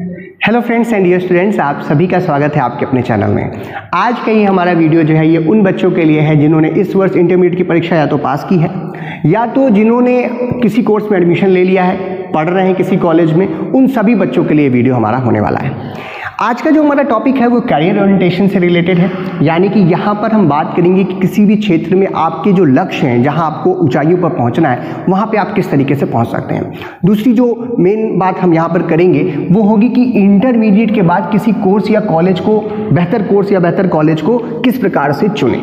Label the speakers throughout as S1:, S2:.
S1: Hello friends and dear students, आप सभी का स्वागत है आपके अपने चैनल में। आज का ये हमारा वीडियो जो है ये उन बच्चों के लिए है जिन्होंने इस वर्ष इंटरमीडिएट की परीक्षा या तो पास की है या तो जिन्होंने किसी कोर्स में एडमिशन ले लिया है, पढ़ रहे हैं किसी कॉलेज में। उन सभी बच्चों के लिए वीडियो हमारा होने वाला है। आज का जो हमारा टॉपिक है वो करियर ओरिएंटेशन से रिलेटेड है, यानी कि यहाँ पर हम बात करेंगे कि किसी भी क्षेत्र में आपके जो लक्ष्य हैं, जहाँ आपको ऊंचाइयों पर पहुँचना है, वहाँ पे आप किस तरीके से पहुँच सकते हैं। दूसरी जो मेन बात हम यहाँ पर करेंगे वो होगी कि इंटरमीडिएट के बाद किसी कोर्स या कॉलेज को, बेहतर कोर्स या बेहतर कॉलेज को किस प्रकार से चुनें।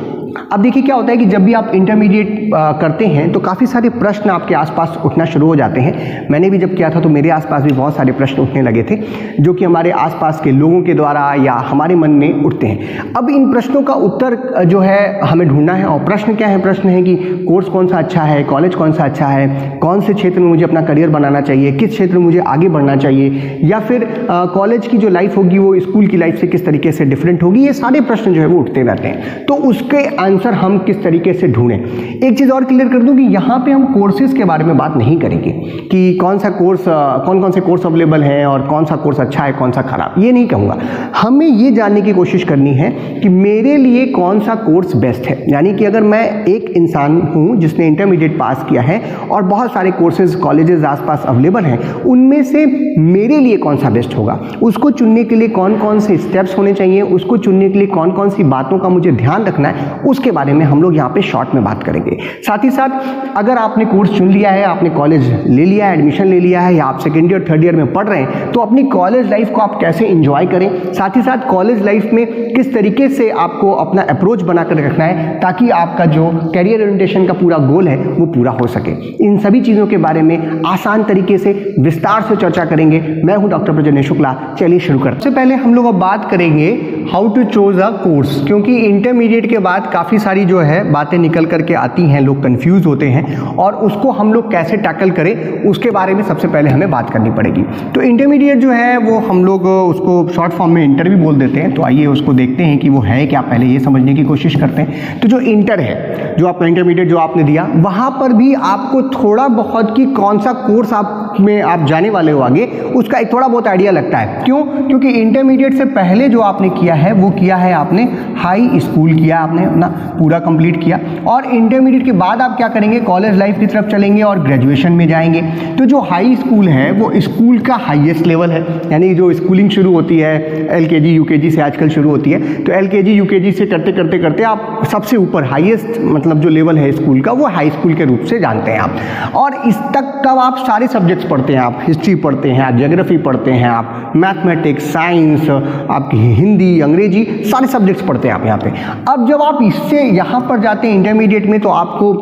S1: अब देखिए क्या होता है कि जब भी आप इंटरमीडिएट करते हैं तो काफ़ी सारे प्रश्न आपके आसपास उठना शुरू हो जाते हैं। मैंने भी जब किया था तो मेरे आसपास भी बहुत सारे प्रश्न उठने लगे थे जो कि हमारे आसपास के लोगों के द्वारा या हमारे मन में उठते हैं। अब इन प्रश्नों का उत्तर जो है हमें ढूंढना है। और प्रश्न क्या है? प्रश्न है कि कोर्स कौन सा अच्छा है, कॉलेज कौन सा अच्छा है, कौन से क्षेत्र में मुझे अपना करियर बनाना चाहिए, किस क्षेत्र में मुझे आगे बढ़ना चाहिए, या फिर कॉलेज की जो लाइफ होगी वो स्कूल की लाइफ से किस तरीके से डिफरेंट होगी। ये सारे प्रश्न जो है वो उठते रहते हैं। तो उसके आंसर हम किस तरीके से ढूंढें। एक चीज़ और क्लियर कर दूं कि यहाँ पे हम कोर्सेज के बारे में बात नहीं करेंगे कि कौन सा कोर्स, कौन कौन से कोर्स अवेलेबल हैं और कौन सा कोर्स अच्छा है कौन सा खराब, ये नहीं कहूँगा। हमें ये जानने की कोशिश करनी है कि मेरे लिए कौन सा कोर्स बेस्ट है। यानी कि अगर मैं एक इंसान हूँ जिसने इंटरमीडिएट पास किया है और बहुत सारे कोर्सेज कॉलेजेस आसपास अवेलेबल हैं, उनमें से मेरे लिए कौन सा बेस्ट होगा, उसको चुनने के लिए कौन कौन से स्टेप्स होने चाहिए, उसको चुनने के लिए कौन कौन सी बातों का मुझे ध्यान रखना है, उसके बारे में हम लोग यहाँ पे शॉर्ट में बात करेंगे। साथ ही साथ अगर आपने कोर्स चुन लिया है, आपने कॉलेज ले लिया है, एडमिशन ले लिया है, या आप सेकेंड ईयर थर्ड ईयर में पढ़ रहे हैं, तो अपनी कॉलेज लाइफ को आप कैसे एंजॉय करें। साथ ही साथ कॉलेज लाइफ में किस तरीके से आपको अपना अप्रोच बनाकर रखना है ताकि आपका जो करियर ओरिएंटेशन का पूरा गोल है वो पूरा हो सके। इन सभी चीज़ों के बारे में आसान तरीके से विस्तार से चर्चा करेंगे। मैं हूँ डॉक्टर प्रजनेश शुक्ला। चलिए शुरू करते हैं। सबसे पहले हम लोग अब बात करेंगे how to choose a course, क्योंकि इंटरमीडिएट के बाद काफ़ी सारी जो है बातें निकल करके आती हैं, लोग कंफ्यूज होते हैं और उसको हम लोग कैसे टैकल करें उसके बारे में सबसे पहले हमें बात करनी पड़ेगी। तो इंटरमीडिएट जो है वो हम लोग उसको शॉर्ट फॉर्म में इंटर भी बोल देते हैं। तो आइए उसको देखते हैं कि वो है क्या, पहले ये समझने की कोशिश करते हैं। तो जो इंटर है, जो आपका इंटरमीडिएट जो आपने दिया, वहाँ पर भी आपको थोड़ा बहुत कि कौन सा कोर्स आप जाने वाले हो आगे, उसका एक थोड़ा बहुत आइडिया लगता है। क्यों? क्योंकि इंटरमीडिएट से पहले जो आपने किया है वो किया है आपने हाई स्कूल किया, आपने अपना पूरा कंप्लीट किया, और इंटरमीडिएट के बाद आप क्या करेंगे, कॉलेज लाइफ की तरफ चलेंगे और ग्रेजुएशन में जाएंगे। तो जो हाई स्कूल है वो स्कूल का हाईएस्ट लेवल है, यानी जो स्कूलिंग शुरू होती है एलकेजी यूकेजी से आजकल शुरू होती है। तो एलकेजी यूकेजी से करते करते करते आप सबसे ऊपर हाईएस्ट मतलब जो लेवल है स्कूल का वो हाई स्कूल के रूप से जानते हैं आप। और इस तक कब आप सारे सब्जेक्ट्स पढ़ते हैं, आप हिस्ट्री पढ़ते हैं, आप ज्योग्राफी पढ़ते हैं, आप मैथमेटिक्स, साइंस, आपकी हिंदी, अंग्रेजी, सारे सब्जेक्ट्स पढ़ते हैं आप यहाँ पे। अब जब आप इससे यहाँ पर जाते हैं इंटरमीडिएट में तो आपको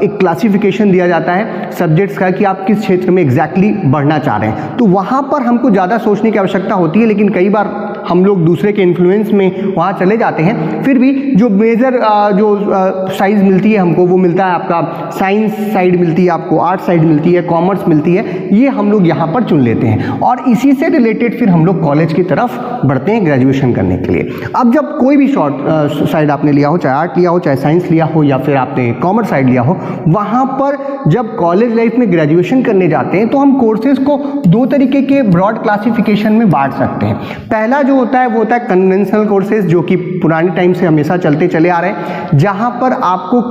S1: एक क्लासिफिकेशन दिया जाता है सब्जेक्ट्स का कि आप किस क्षेत्र में एग्जैक्टली बढ़ना चाह रहे हैं। तो वहाँ पर हमको ज़्यादा सोचने की आवश्यकता होती है, लेकिन कई बार हम लोग दूसरे के इन्फ्लुएंस में वहाँ चले जाते हैं। फिर भी जो मेजर जो साइज मिलती है हमको वो मिलता है आपका साइंस साइड मिलती है, आपको आर्ट साइड मिलती है, कॉमर्स मिलती है, ये हम लोग यहाँ पर चुन लेते हैं और इसी से रिलेटेड फिर हम लोग कॉलेज की तरफ बढ़ते हैं ग्रेजुएशन करने के लिए। अब जब कोई भी शॉर्ट साइड आपने लिया हो, चाहे आर्ट लिया हो, चाहे साइंस लिया हो, या फिर आपने कॉमर्स साइड लिया हो, वहाँ पर जब कॉलेज लाइफ में ग्रेजुएशन करने जाते हैं तो हम कोर्सेज को दो तरीके के ब्रॉड क्लासिफिकेशन में बांट सकते हैं। पहला जो होता है वो होता है कन्वेंशनल कोर्सेज, जो कि पुराने टाइम से हमेशा चलते चले आ रहे हैं, जहाँ पर आपको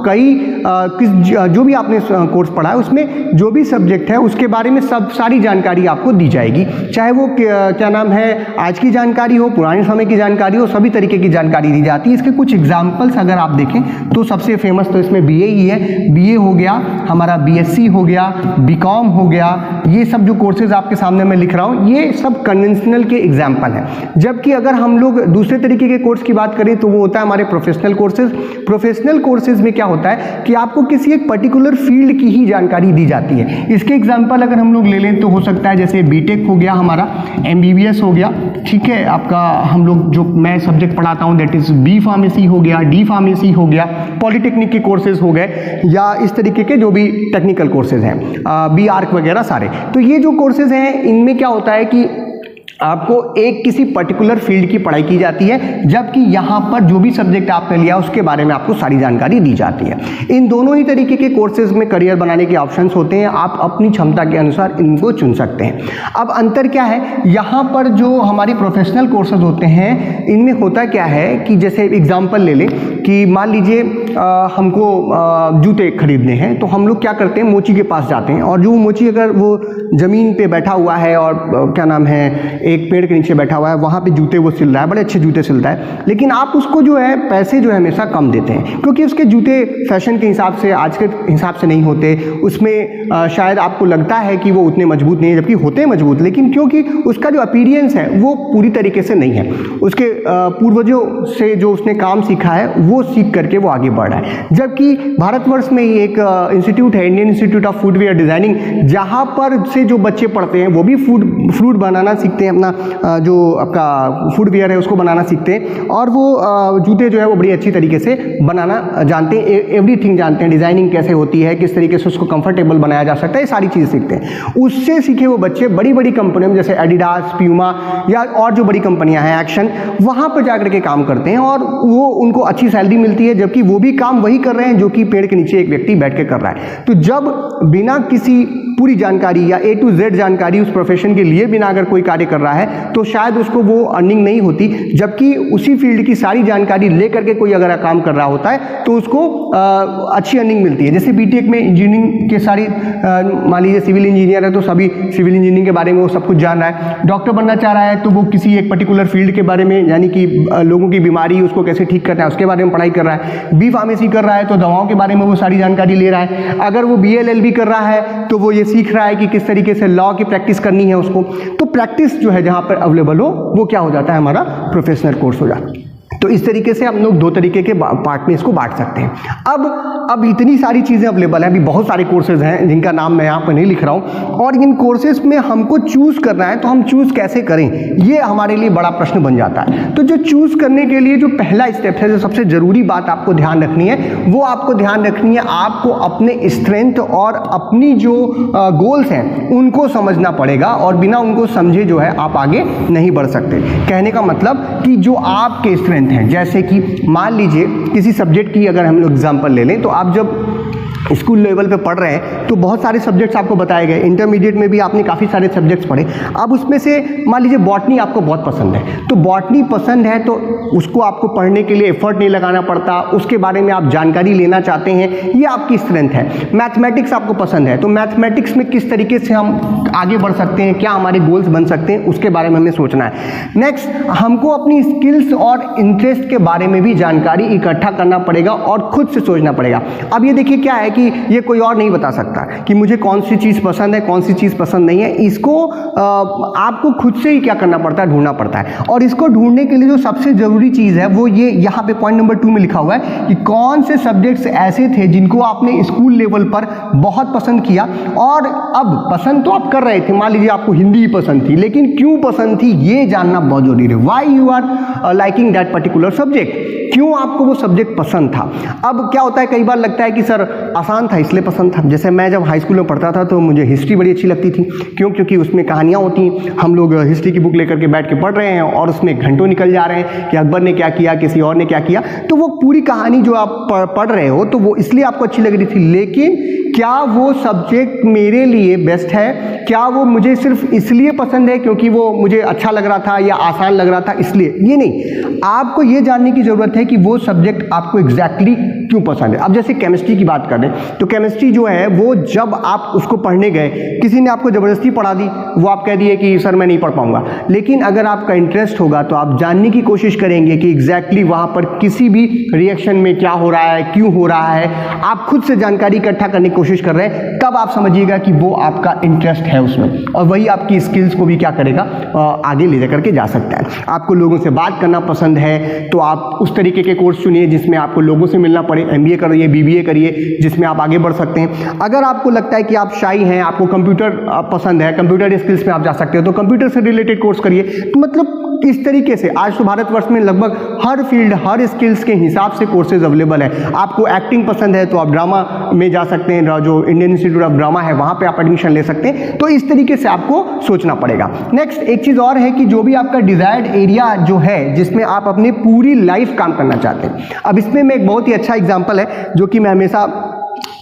S1: जो भी आपने कोर्स पढ़ा है उसमें जो भी सब्जेक्ट है उसके बारे में सारी जानकारी आपको दी जाएगी, चाहे वो क्या नाम है आज की जानकारी हो, पुराने समय की जानकारी हो, सभी तरीके की जानकारी दी जाती है। इसके कुछ एग्जाम्पल्स अगर आप देखें तो सबसे फेमस तो इसमें बीए ही है। बीए हो गया, हमारा बीएससी हो गया, बीकॉम हो गया, ये सब जो कोर्सेज आपके सामने मैं लिख रहा हूँ ये सब कन्वेंशनल के एग्जाम्पल हैं। जबकि अगर हम लोग दूसरे तरीके के कोर्स की बात करें तो वो होता है हमारे प्रोफेशनल कोर्सेज। प्रोफेशनल कोर्सेज में क्या होता है कि आपको किसी एक पर्टिकुलर फील्ड की ही जानकारी दी जाती है। इसके एग्जाम्पल अगर हम लोग ले लें तो हो सकता है जैसे बीटेक हो गया, हमारा एमबीबीएस हो गया, ठीक है, आपका हम लोग जो मैं सब्जेक्ट पढ़ाता हूँ दैट इज बी फार्मेसी हो गया, डी फार्मेसी हो गया, पॉलिटेक्निक के कोर्सेज हो गए, या इस तरीके के जो भी टेक्निकल कोर्सेज हैं, बी आर्क वगैरह सारे। तो ये जो कोर्सेज हैं इनमें क्या होता है कि आपको एक किसी पर्टिकुलर फील्ड की पढ़ाई की जाती है, जबकि यहाँ पर जो भी सब्जेक्ट आपने लिया उसके बारे में आपको सारी जानकारी दी जाती है। इन दोनों ही तरीके के कोर्सेज में करियर बनाने के ऑप्शंस होते हैं, आप अपनी क्षमता के अनुसार इनको चुन सकते हैं। अब अंतर क्या है, यहाँ पर जो हमारे प्रोफेशनल कोर्सेज होते हैं इनमें होता क्या है कि जैसे एग्जाम्पल ले लें कि मान लीजिए हमको जूते खरीदने हैं, तो हम लोग क्या करते हैं, मोची के पास जाते हैं, और जो मोची अगर वो ज़मीन पे बैठा हुआ है और क्या नाम है एक पेड़ के नीचे बैठा हुआ है, वहाँ पे जूते वो सिल रहा है, बड़े अच्छे जूते सिलता है, लेकिन आप उसको जो है पैसे जो है हमेशा कम देते हैं, क्योंकि उसके जूते फैशन के हिसाब से, आज के हिसाब से नहीं होते, उसमें शायद आपको लगता है कि वो उतने मजबूत नहीं है, जबकि होते हैं मजबूत, लेकिन क्योंकि उसका जो अपीरियंस है वो पूरी तरीके से नहीं है, उसके पूर्वजों से जो उसने काम सीखा है वो सीख करके वो आगे बढ़ रहा है। जबकि भारतवर्ष में ही एक इंस्टीट्यूट है, Indian institute of foodware designing, जहाँ पर से जो बच्चे पढ़ते हैं वो भी फ्रूट बनाना सीखते हैं, अपना जो आपका फूडवेयर है उसको बनाना सीखते हैं, और वो जूते जो है वो बड़ी अच्छी तरीके से बनाना जानते हैं, एवरीथिंग जानते हैं, डिजाइनिंग कैसे होती है, किस तरीके से उसको कंफर्टेबल बनाया जा सकता है, ये सारी चीज़ें सीखते हैं। उससे सीखे वो बच्चे बड़ी बड़ी कंपनियों में जैसे एडिडास, प्यूमा या और जो बड़ी कंपनियां हैं, एक्शन, वहाँ पर जाकर के काम करते हैं और वो उनको अच्छी सैलरी मिलती है, जबकि वो भी काम वही कर रहे हैं जो कि पेड़ के नीचे एक व्यक्ति बैठ के कर रहा है। तो जब बिना किसी पूरी जानकारी या A to Z जानकारी उस प्रोफेशन के लिए बिना अगर कोई कार्य कर रहा है तो शायद उसको वो अर्निंग नहीं होती, जबकि उसी फील्ड की सारी जानकारी लेकर के कोई अगर काम कर रहा होता है तो उसको अच्छी अर्निंग मिलती है। जैसे बीटेक में इंजीनियरिंग के सारी, मान लीजिए सिविल इंजीनियर है तो सभी सिविल इंजीनियरिंग के बारे में वो सब कुछ जान रहा है, डॉक्टर बनना चाह रहा है तो वो किसी एक पर्टिकुलर फील्ड के बारे में, यानी कि लोगों की बीमारी उसको कैसे ठीक करना है उसके बारे में पढ़ाई कर रहा है, बी फार्मेसी कर रहा है तो दवाओं के बारे में वो सारी जानकारी ले रहा है, अगर वो BLLB कर रहा है तो वो ये सीख रहा है कि किस तरीके से लॉ की प्रैक्टिस करनी है उसको। तो प्रैक्टिस जो है जहां पर अवेलेबल हो वो क्या हो जाता है, हमारा प्रोफेशनल कोर्स हो जाता है। तो इस तरीके से हम लोग दो तरीके के पार्ट में इसको बांट सकते हैं। अब इतनी सारी चीज़ें अवेलेबल हैं, अभी बहुत सारे कोर्सेज हैं जिनका नाम मैं यहाँ पर नहीं लिख रहा हूँ, और इन कोर्सेज में हमको चूज़ करना है तो हम चूज़ कैसे करें, ये हमारे लिए बड़ा प्रश्न बन जाता है। तो जो चूज़ करने के लिए जो पहला स्टेप है, जो सबसे ज़रूरी बात आपको ध्यान रखनी है, वो आपको ध्यान रखनी है, आपको अपने स्ट्रेंथ और अपनी जो गोल्स हैं उनको समझना पड़ेगा, और बिना उनको समझे जो है आप आगे नहीं बढ़ सकते। कहने का मतलब कि जो आपके स्ट्रेंथ हैं, जैसे कि मान लीजिए किसी सब्जेक्ट की अगर हम लोग एग्जांपल ले लें, तो आप जब स्कूल लेवल पे पढ़ रहे हैं तो बहुत सारे सब्जेक्ट्स आपको बताए गए, इंटरमीडिएट में भी आपने काफ़ी सारे सब्जेक्ट्स पढ़े। अब उसमें से मान लीजिए बॉटनी आपको बहुत पसंद है, तो बॉटनी पसंद है तो उसको आपको पढ़ने के लिए एफर्ट नहीं लगाना पड़ता, उसके बारे में आप जानकारी लेना चाहते हैं, ये आपकी स्ट्रेंथ है। मैथमेटिक्स आपको पसंद है तो मैथमेटिक्स में किस तरीके से हम आगे बढ़ सकते हैं, क्या हमारे गोल्स बन सकते हैं, उसके बारे में हमें सोचना है। नेक्स्ट, हमको अपनी स्किल्स और इंटरेस्ट के बारे में भी जानकारी इकट्ठा करना पड़ेगा और खुद से सोचना पड़ेगा। अब ये देखिए क्या है कि ये कोई और नहीं बता सकता कि मुझे कौन सी चीज़ पसंद है, कौन सी चीज़ पसंद नहीं है, इसको आपको खुद से ही क्या करना पड़ता है, ढूंढना पड़ता है। और इसको ढूंढने के लिए जो सबसे ज़रूरी चीज़ है वो ये यहाँ पे पॉइंट नंबर 2 में लिखा हुआ है कि कौन से सब्जेक्ट्स ऐसे थे जिनको आपने स्कूल लेवल पर बहुत पसंद किया, और अब पसंद तो आप कर रहे थे, मान लीजिए आपको हिंदी ही पसंद थी, लेकिन क्यों पसंद थी ये जानना बहुत जरूरी है। Why you are liking that particular subject, क्यों आपको वो सब्जेक्ट पसंद था। अब क्या होता है, कई बार लगता है कि सर आसान था इसलिए पसंद था। जैसे मैं जब हाई स्कूल में पढ़ता था तो मुझे हिस्ट्री बड़ी अच्छी लगती थी, क्यों, क्योंकि उसमें कहानियाँ होती हैं, हम लोग हिस्ट्री की बुक लेकर के बैठ के पढ़ रहे हैं और उसमें घंटों निकल जा रहे हैं कि अकबर ने क्या किया, किसी और ने क्या किया, तो वो पूरी कहानी जो आप पढ़ रहे हो तो वो इसलिए आपको अच्छी लग रही थी। लेकिन क्या वो सब्जेक्ट मेरे लिए बेस्ट है, क्या वो मुझे सिर्फ इसलिए पसंद है क्योंकि वो मुझे अच्छा लग रहा था या आसान लग रहा था इसलिए, ये नहीं। आपको ये जानने की ज़रूरत है कि वो सब्जेक्ट आपको एग्जैक्टली क्यों पसंद है। अब जैसे केमिस्ट्री की बात करें तो केमिस्ट्री जो है वो जब आप उसको पढ़ने गए, किसी ने आपको ज़बरदस्ती पढ़ा दी, वो आप कह दिए कि सर मैं नहीं पढ़ पाऊंगा। लेकिन अगर आपका इंटरेस्ट होगा तो आप जानने की कोशिश करेंगे कि एग्जैक्टली वहाँ पर किसी भी रिएक्शन में क्या हो रहा है, क्यों हो रहा है, आप खुद से जानकारी इकट्ठा करने की कोशिश कर रहे हैं, तब आप समझिएगा कि वो आपका इंटरेस्ट है उसमें, और वही आपकी स्किल्स को भी क्या करेगा, आगे ले जाकर के जा सकता है। आपको लोगों से बात करना पसंद है तो आप उस तरीके के कोर्स चुनिए जिसमें आपको लोगों से मिलना पड़े, MBA करिए, BBA करिए, जिसमें आप आगे बढ़ सकते हैं। अगर आपको लगता है कि आप शाई हैं, आपको कंप्यूटर पसंद है, कंप्यूटर स्किल्स में आप जा सकते हो, तो कंप्यूटर से रिलेटेड कोर्स करिए। तो मतलब इस तरीके से आज तो भारतवर्ष में लगभग हर फील्ड, हर स्किल्स के हिसाब से कोर्सेज अवेलेबल है। आपको एक्टिंग पसंद है तो आप ड्रामा में जा सकते हैं, जो इंडियन इंस्टीट्यूट ऑफ ड्रामा है वहाँ पे आप एडमिशन ले सकते हैं। तो इस तरीके से आपको सोचना पड़ेगा। नेक्स्ट एक चीज़ और है कि जो भी आपका डिजायर्ड एरिया जो है जिसमें आप अपनी पूरी लाइफ काम करना चाहते हैं, अब इसमें मैं एक बहुत ही अच्छा एग्जाम्पल है जो कि मैं हमेशा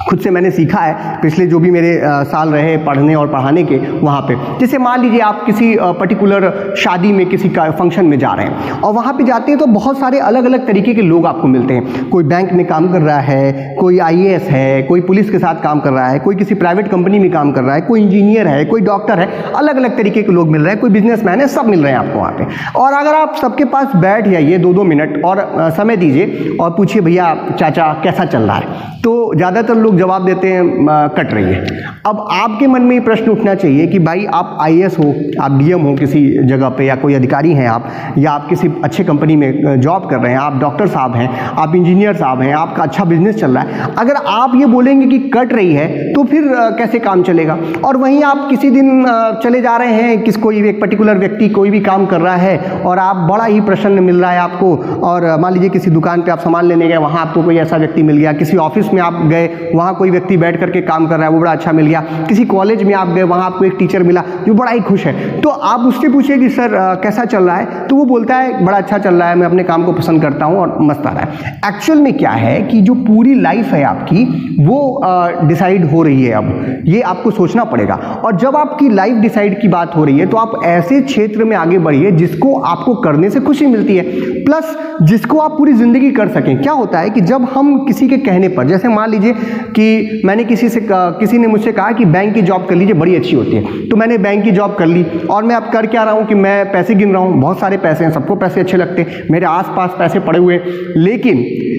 S1: खुद से मैंने सीखा है पिछले जो भी मेरे साल रहे पढ़ने और पढ़ाने के वहाँ पे। जैसे मान लीजिए आप किसी पर्टिकुलर शादी में, किसी का फंक्शन में जा रहे हैं और वहाँ पे जाते हैं तो बहुत सारे अलग अलग तरीके के लोग आपको मिलते हैं। कोई बैंक में काम कर रहा है, कोई IAS है, कोई पुलिस के साथ काम कर रहा है, कोई किसी प्राइवेट कंपनी में काम कर रहा है, कोई इंजीनियर है, कोई डॉक्टर है, अलग अलग तरीके के लोग मिल रहे हैं, कोई बिजनेसमैन है, सब मिल रहे हैं आपको वहाँ पे। और अगर आप सबके पास बैठ जाइए 2-2 मिनट और समय दीजिए और पूछिए भैया चाचा कैसा चल रहा है, तो ज़्यादातर लोग जवाब देते हैं कट रही है। अब आपके मन में ये प्रश्न उठना चाहिए कि भाई आप IAS हो, आप DM हो किसी जगह पे, या कोई अधिकारी हैं आप, या आप किसी अच्छे कंपनी में जॉब कर रहे हैं, आप डॉक्टर साहब हैं, आप इंजीनियर साहब हैं, आपका अच्छा बिजनेस चल रहा है, अगर आप ये बोलेंगे कि कट रही है तो फिर कैसे काम चलेगा। और वहीं आप किसी दिन चले जा रहे हैं, कोई एक पर्टिकुलर व्यक्ति कोई भी काम कर रहा है और आप बड़ा ही प्रसन्न मिल रहा है आपको, और मान लीजिए किसी दुकान पे आप सामान लेने गए, वहाँ आपको कोई ऐसा व्यक्ति मिल गया, किसी ऑफिस में आप गए वहाँ कोई व्यक्ति बैठ करके काम कर रहा है वो बड़ा अच्छा मिल गया, किसी कॉलेज में आप गए वहाँ आपको एक टीचर मिला जो बड़ा ही खुश है, तो आप उससे पूछिए कि सर कैसा चल रहा है, तो वो बोलता है बड़ा अच्छा चल रहा है, मैं अपने काम को पसंद करता हूँ और मस्त आ रहा है। एक्चुअल में क्या है कि जो पूरी लाइफ है आपकी वो डिसाइड हो रही है, अब ये आपको सोचना पड़ेगा। और जब आपकी लाइफ डिसाइड की बात हो रही है तो आप ऐसे क्षेत्र में आगे बढ़िए जिसको आपको करने से खुशी मिलती है, प्लस जिसको आप पूरी जिंदगी कर सकें। क्या होता है कि जब हम किसी के कहने पर, जैसे मान लीजिए कि मैंने किसी ने मुझसे कहा कि बैंक की जॉब कर लीजिए बड़ी अच्छी होती है, तो मैंने बैंक की जॉब कर ली और मैं अब कर क्या रहा हूँ कि मैं पैसे गिन रहा हूँ, बहुत सारे पैसे हैं, सबको पैसे अच्छे लगते हैं, मेरे आसपास पैसे पड़े हुए, लेकिन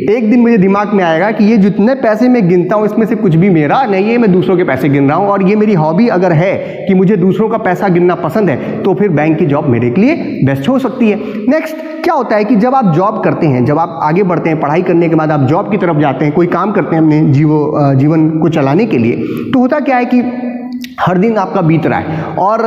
S1: एक दिन मुझे दिमाग में आएगा कि ये जितने पैसे मैं गिनता हूँ इसमें से कुछ भी मेरा नहीं है, मैं दूसरों के पैसे गिन रहा हूँ, और ये मेरी हॉबी अगर है कि मुझे दूसरों का पैसा गिनना पसंद है तो फिर बैंक की जॉब मेरे लिए बेस्ट हो सकती है। नेक्स्ट क्या होता है कि जब आप जॉब करते हैं, जब आप आगे बढ़ते हैं, पढ़ाई करने के बाद आप जॉब की तरफ जाते हैं, कोई काम करते हैं अपने जीवन को चलाने के लिए, तो होता क्या है कि हर दिन आपका बीत रहा है और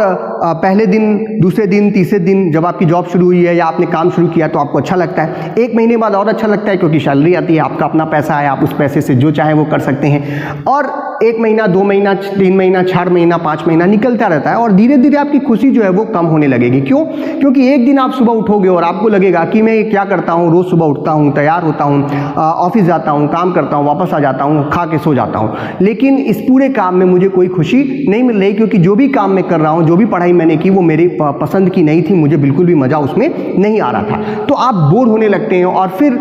S1: पहले दिन, दूसरे दिन, तीसरे दिन जब आपकी जॉब शुरू हुई है या आपने काम शुरू किया तो आपको अच्छा लगता है, 1 महीने बाद और अच्छा लगता है क्योंकि सैलरी आती है, आपका अपना पैसा है, आप उस पैसे से जो चाहे वो कर सकते हैं, और 1 महीना, 2 महीना, 3 महीना, 4 महीना, 5 महीना निकलता रहता है और धीरे धीरे आपकी खुशी जो है वो कम होने लगेगी। क्यों? क्योंकि एक दिन आप सुबह उठोगे और आपको लगेगा कि मैं क्या करता हूँ, रोज़ सुबह उठता हूँ, तैयार होता हूँ, ऑफिस जाता हूँ, काम करता हूँ, वापस आ जाता हूँ, खा के सो जाता हूँ, लेकिन इस पूरे काम में मुझे कोई खुशी नहीं मिल रही, क्योंकि जो भी काम मैं कर रहा हूँ, जो भी पढ़ाई मैंने की वो मेरी पसंद की नहीं थी, मुझे बिल्कुल भी मज़ा उसमें नहीं आ रहा था। तो आप बोर होने लगते हैं और फिर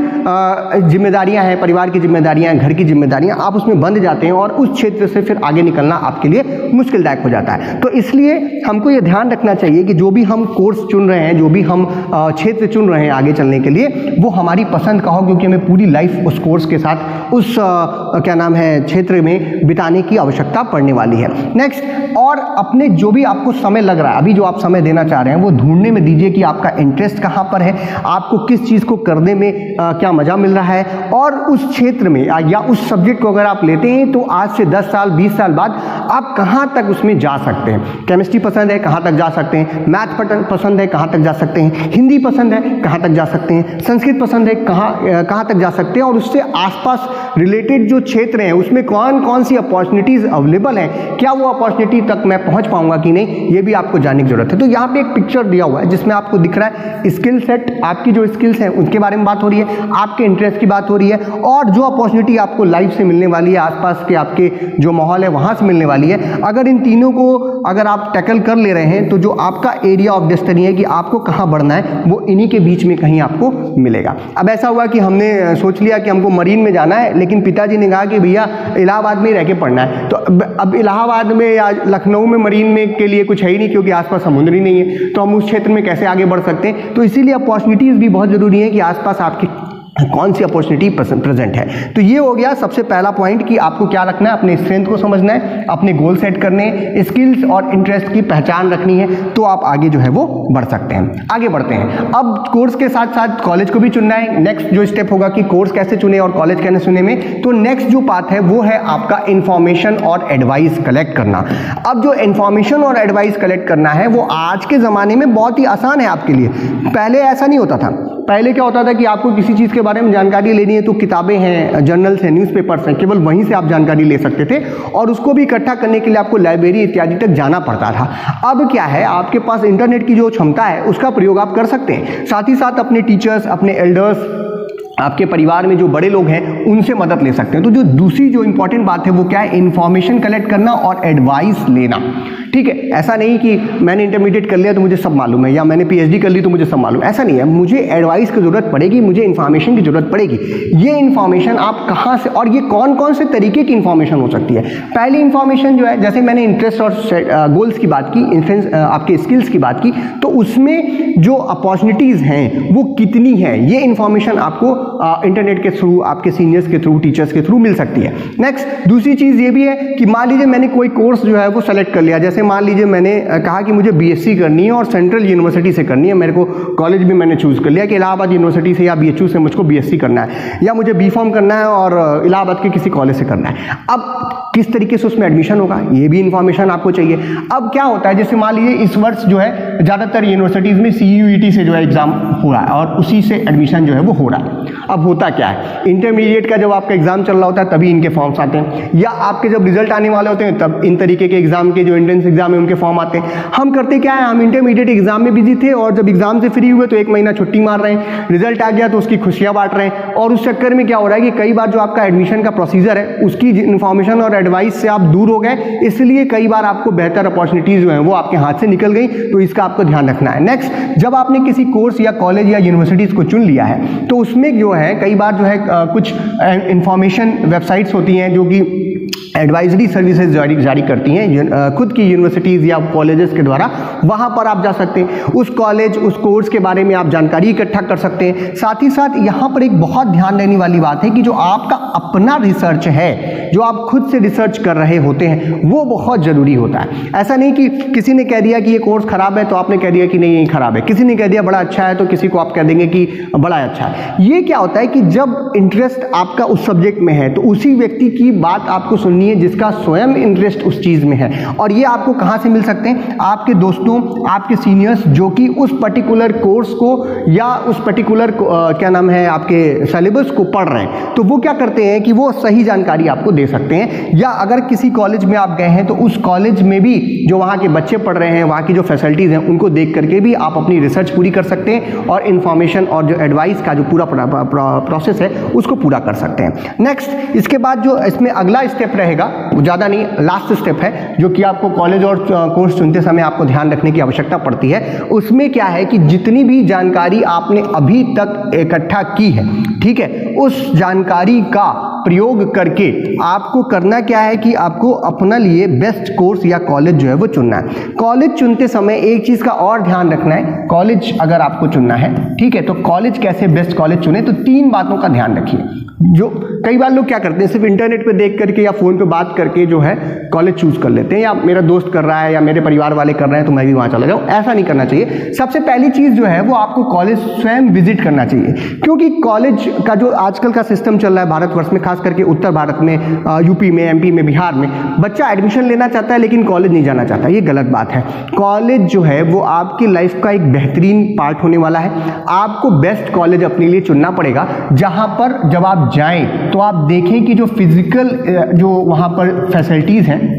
S1: जिम्मेदारियां हैं, परिवार की जिम्मेदारियां हैं, घर की जिम्मेदारियां, आप उसमें बंध जाते हैं और उस क्षेत्र से फिर आगे निकलना आपके लिए मुश्किलदायक हो जाता है। तो इसलिए हमको ये ध्यान रखना चाहिए कि जो भी हम कोर्स चुन रहे हैं, जो भी हम क्षेत्र चुन रहे हैं आगे चलने के लिए, वो हमारी पसंद का हो, क्योंकि हमें पूरी लाइफ उस कोर्स के साथ उस क्षेत्र में बिताने की आवश्यकता पड़ने वाली है। नेक्स्ट, और अपने जो भी आपको समय लग रहा है, अभी जो आप समय देना चाह रहे हैं वो ढूंढने में दीजिए कि आपका इंटरेस्ट कहाँ पर है, आपको किस चीज़ को करने में क्या मज़ा मिल रहा है, और उस क्षेत्र में या उस सब्जेक्ट को अगर आप लेते हैं तो आज से 10 साल 20 साल बाद आप कहाँ तक उसमें जा सकते हैं। केमिस्ट्री पसंद है, कहाँ तक जा सकते हैं, मैथ पसंद है, कहाँ तक जा सकते हैं, हिंदी पसंद है, कहाँ तक जा सकते हैं, संस्कृत पसंद है, कहाँ तक जा सकते हैं, और उससे आसपास रिलेटेड जो क्षेत्र हैं उसमें कौन कौन सी अपॉर्चुनिटीज़ अवेलेबल हैं, क्या वो अपॉर्चुनिटी तक मैं पहुंच पाऊंगा कि नहीं, ये भी आपको जानने की जरूरत है। तो यहाँ पे एक पिक्चर दिया हुआ है जिसमें आपको दिख रहा है स्किल सेट, आपकी जो स्किल्स हैं उनके बारे में बात हो रही है, आपके इंटरेस्ट की बात हो रही है, और जो अपॉर्चुनिटी आपको लाइफ से मिलने वाली है, आसपास के आपके जो माहौल है वहाँ से मिलने वाली है। अगर इन तीनों को अगर आप टैकल कर ले रहे हैं तो जो आपका एरिया ऑफ डेस्टिनी है कि आपको कहाँ बढ़ना है, वो इन्हीं के बीच में कहीं आपको मिलेगा। अब ऐसा हुआ कि हमने सोच लिया कि हमको मरीन में जाना है, लेकिन पिताजी ने कहा कि भैया इलाहाबाद में ही रह के पढ़ना है, तो अब इलाहाबाद में या लखनऊ में मरीन में के लिए कुछ है ही नहीं, क्योंकि आसपास समुद्र ही नहीं है, तो हम उस क्षेत्र में कैसे आगे बढ़ सकते हैं। तो इसीलिए अपॉर्चुनिटीज़ भी बहुत ज़रूरी है कि आसपास आपके कौन सी अपॉर्चुनिटी प्रेजेंट है। तो ये हो गया सबसे पहला पॉइंट कि आपको क्या रखना है, अपने स्ट्रेंथ को समझना है, अपने गोल सेट करने, स्किल्स और इंटरेस्ट की पहचान रखनी है, तो आप आगे जो है वो बढ़ सकते हैं। आगे बढ़ते हैं, अब कोर्स के साथ साथ कॉलेज को भी चुनना है। नेक्स्ट जो स्टेप होगा कि कोर्स कैसे चुने और कॉलेज कैसे चुने में, तो नेक्स्ट जो पाथ है वो है आपका इंफॉर्मेशन और एडवाइस कलेक्ट करना। अब जो इंफॉर्मेशन और एडवाइस कलेक्ट करना है वो आज के ज़माने में बहुत ही आसान है आपके लिए। पहले ऐसा नहीं होता था। पहले क्या होता था कि आपको किसी चीज़ के बारे में जानकारी लेनी है तो किताबें हैं, जर्नल्स हैं, न्यूज़पेपर्स हैं, केवल वहीं से आप जानकारी ले सकते थे और उसको भी इकट्ठा करने के लिए आपको लाइब्रेरी इत्यादि तक जाना पड़ता था। अब क्या है, आपके पास इंटरनेट की जो क्षमता है उसका प्रयोग आप कर सकते हैं। साथ ही साथ अपने टीचर्स, अपने एल्डर्स, आपके परिवार में जो बड़े लोग हैं उनसे मदद ले सकते हैं। तो जो दूसरी जो इंपॉर्टेंट बात है वो क्या है, इन्फॉर्मेशन कलेक्ट करना और एडवाइस लेना। ठीक है, ऐसा नहीं कि मैंने इंटरमीडिएट कर लिया तो मुझे सब मालूम है या मैंने पीएचडी कर ली तो मुझे सब मालूम है, ऐसा नहीं है। मुझे एडवाइस की ज़रूरत पड़ेगी, मुझे इन्फॉर्मेशन की ज़रूरत पड़ेगी। ये इन्फॉर्मेशन आप कहाँ से और ये कौन कौन से तरीके की इन्फॉर्मेशन हो सकती है। पहली इन्फॉर्मेशन जो है, जैसे मैंने इंटरेस्ट और गोल्स की बात की, आपके स्किल्स की बात की, तो उसमें जो अपॉर्चुनिटीज़ हैं वो कितनी हैं, ये इन्फॉर्मेशन आपको इंटरनेट के थ्रू, आपके सीनियर्स के थ्रू, टीचर्स के थ्रू मिल सकती है। नेक्स्ट दूसरी चीज़ ये भी है कि मान लीजिए मैंने कोई कोर्स जो है वो सेलेक्ट कर लिया, जैसे मान लीजिए मैंने कहा कि मुझे बीएससी करनी है और सेंट्रल यूनिवर्सिटी से करनी है, मेरे को कॉलेज भी मैंने चूज़ कर लिया कि इलाहाबाद यूनिवर्सिटी से या बीएचयू से मुझको बीएससी करना है, या मुझे बीफॉर्म करना है और इलाहाबाद के किसी कॉलेज से करना है। अब किस तरीके से उसमें एडमिशन होगा, ये भी इन्फॉर्मेशन आपको चाहिए। अब क्या होता है, जैसे मान लीजिए इस वर्ष जो है ज़्यादातर यूनिवर्सिटीज़ में CUET से जो है एग्ज़ाम हुआ है और उसी से एडमिशन जो है वो हो रहा है। अब होता क्या है, इंटरमीडिएट का जब आपका एग्जाम चल रहा होता है तभी इनके फॉर्म्स आते हैं, या आपके जब रिजल्ट आने वाले होते हैं तब इन तरीके के एग्जाम के जो एंट्रेंस एग्जाम है उनके फॉर्म आते हैं। हम करते क्या है, हम इंटरमीडिएट एग्जाम में बिजी थे और जब एग्जाम से फ्री हुए तो 1 महीना छुट्टी मार रहे हैं, रिजल्ट आ गया तो उसकी खुशियां बांट रहे हैं, और उस चक्कर में क्या हो रहा है कि कई बार जो आपका एडमिशन का प्रोसीजर है उसकी इन्फॉर्मेशन और एडवाइस से आप दूर हो गए, इसलिए कई बार आपको बेहतर अपॉर्चुनिटीज जो है वो आपके हाथ से निकल गई। तो इसका आपको ध्यान रखना है। नेक्स्ट, जब आपने किसी कोर्स या कॉलेज या यूनिवर्सिटीज को चुन लिया है तो उसमें जो है कई बार जो है कुछ इंफॉर्मेशन वेबसाइट्स होती हैं जो कि एडवाइजरी सर्विसेज जारी करती हैं खुद की यूनिवर्सिटीज़ या कॉलेजेस के द्वारा। वहाँ पर आप जा सकते हैं, उस कॉलेज उस कोर्स के बारे में आप जानकारी इकट्ठा कर सकते हैं। साथ ही साथ यहाँ पर एक बहुत ध्यान देने वाली बात है कि जो आपका अपना रिसर्च है, जो आप खुद से रिसर्च कर रहे होते हैं, वो बहुत ज़रूरी होता है। ऐसा नहीं कि किसी ने कह दिया कि ये कोर्स ख़राब है तो आपने कह दिया कि नहीं ये ख़राब है, किसी ने कह दिया बड़ा अच्छा है तो किसी को आप कह देंगे कि बड़ा अच्छा है। ये क्या होता है कि जब इंटरेस्ट आपका उस सब्जेक्ट में है तो उसी व्यक्ति की बात आपको सुननी है जिसका स्वयं इंटरेस्ट उस चीज़ में है। और ये आपको कहाँ से मिल सकते हैं, आपके दोस्तों, आपके सीनियर्स जो कि उस पर्टिकुलर कोर्स को या उस पर्टिकुलर क्या नाम है आपके सिलेबस को पढ़ रहे हैं, तो वो क्या करते हैं कि वो सही जानकारी आपको दे सकते हैं। या अगर किसी कॉलेज में आप गए हैं तो उस कॉलेज में भी जो वहाँ के बच्चे पढ़ रहे हैं, वहाँ की जो फैसिलिटीज़ हैं उनको देख करके भी आप अपनी रिसर्च पूरी कर सकते हैं और इन्फॉर्मेशन और जो एडवाइस का जो पूरा प्रोसेस है उसको पूरा कर सकते हैं। नेक्स्ट, इसके बाद जो इसमें अगला स्टेप रहेगा वो ज़्यादा नहीं, लास्ट स्टेप है जो कि आपको कॉलेज और कोर्स चुनते समय आपको ध्यान रखने की आवश्यकता पड़ती है। उसमें क्या है कि जितनी भी जानकारी आपने अभी तक इकट्ठा की है, ठीक है, उस जानकारी का प्रयोग करके आपको करना क्या है कि आपको अपना लिए बेस्ट कोर्स या कॉलेज जो है वो चुनना है। कॉलेज चुनते समय एक चीज़ का और ध्यान रखना है, कॉलेज अगर आपको चुनना है, ठीक है, तो कॉलेज कैसे बेस्ट कॉलेज चुने, तो 3 बातों का ध्यान रखिए। जो कई बार लोग क्या करते हैं, सिर्फ इंटरनेट पे देख करके या फ़ोन पे बात करके जो है कॉलेज चूज़ कर लेते हैं, या मेरा दोस्त कर रहा है या मेरे परिवार वाले कर रहे हैं तो मैं भी वहाँ चला जाऊँ। ऐसा नहीं करना चाहिए। सबसे पहली चीज़ जो है वो आपको कॉलेज स्वयं विजिट करना चाहिए, क्योंकि कॉलेज का जो आजकल का सिस्टम चल रहा है भारतवर्ष में, खास करके उत्तर भारत में, यूपी में, एमपी में, बिहार में, बच्चा एडमिशन लेना चाहता है लेकिन कॉलेज नहीं जाना चाहता। ये गलत बात है। कॉलेज जो है वो आपकी लाइफ का एक बेहतरीन पार्ट होने वाला है। आपको बेस्ट कॉलेज अपने लिए चुनना पड़ेगा, जहाँ पर जब आप जाएं तो आप देखें कि जो फिजिकल जो वहाँ पर फैसिलिटीज़ हैं,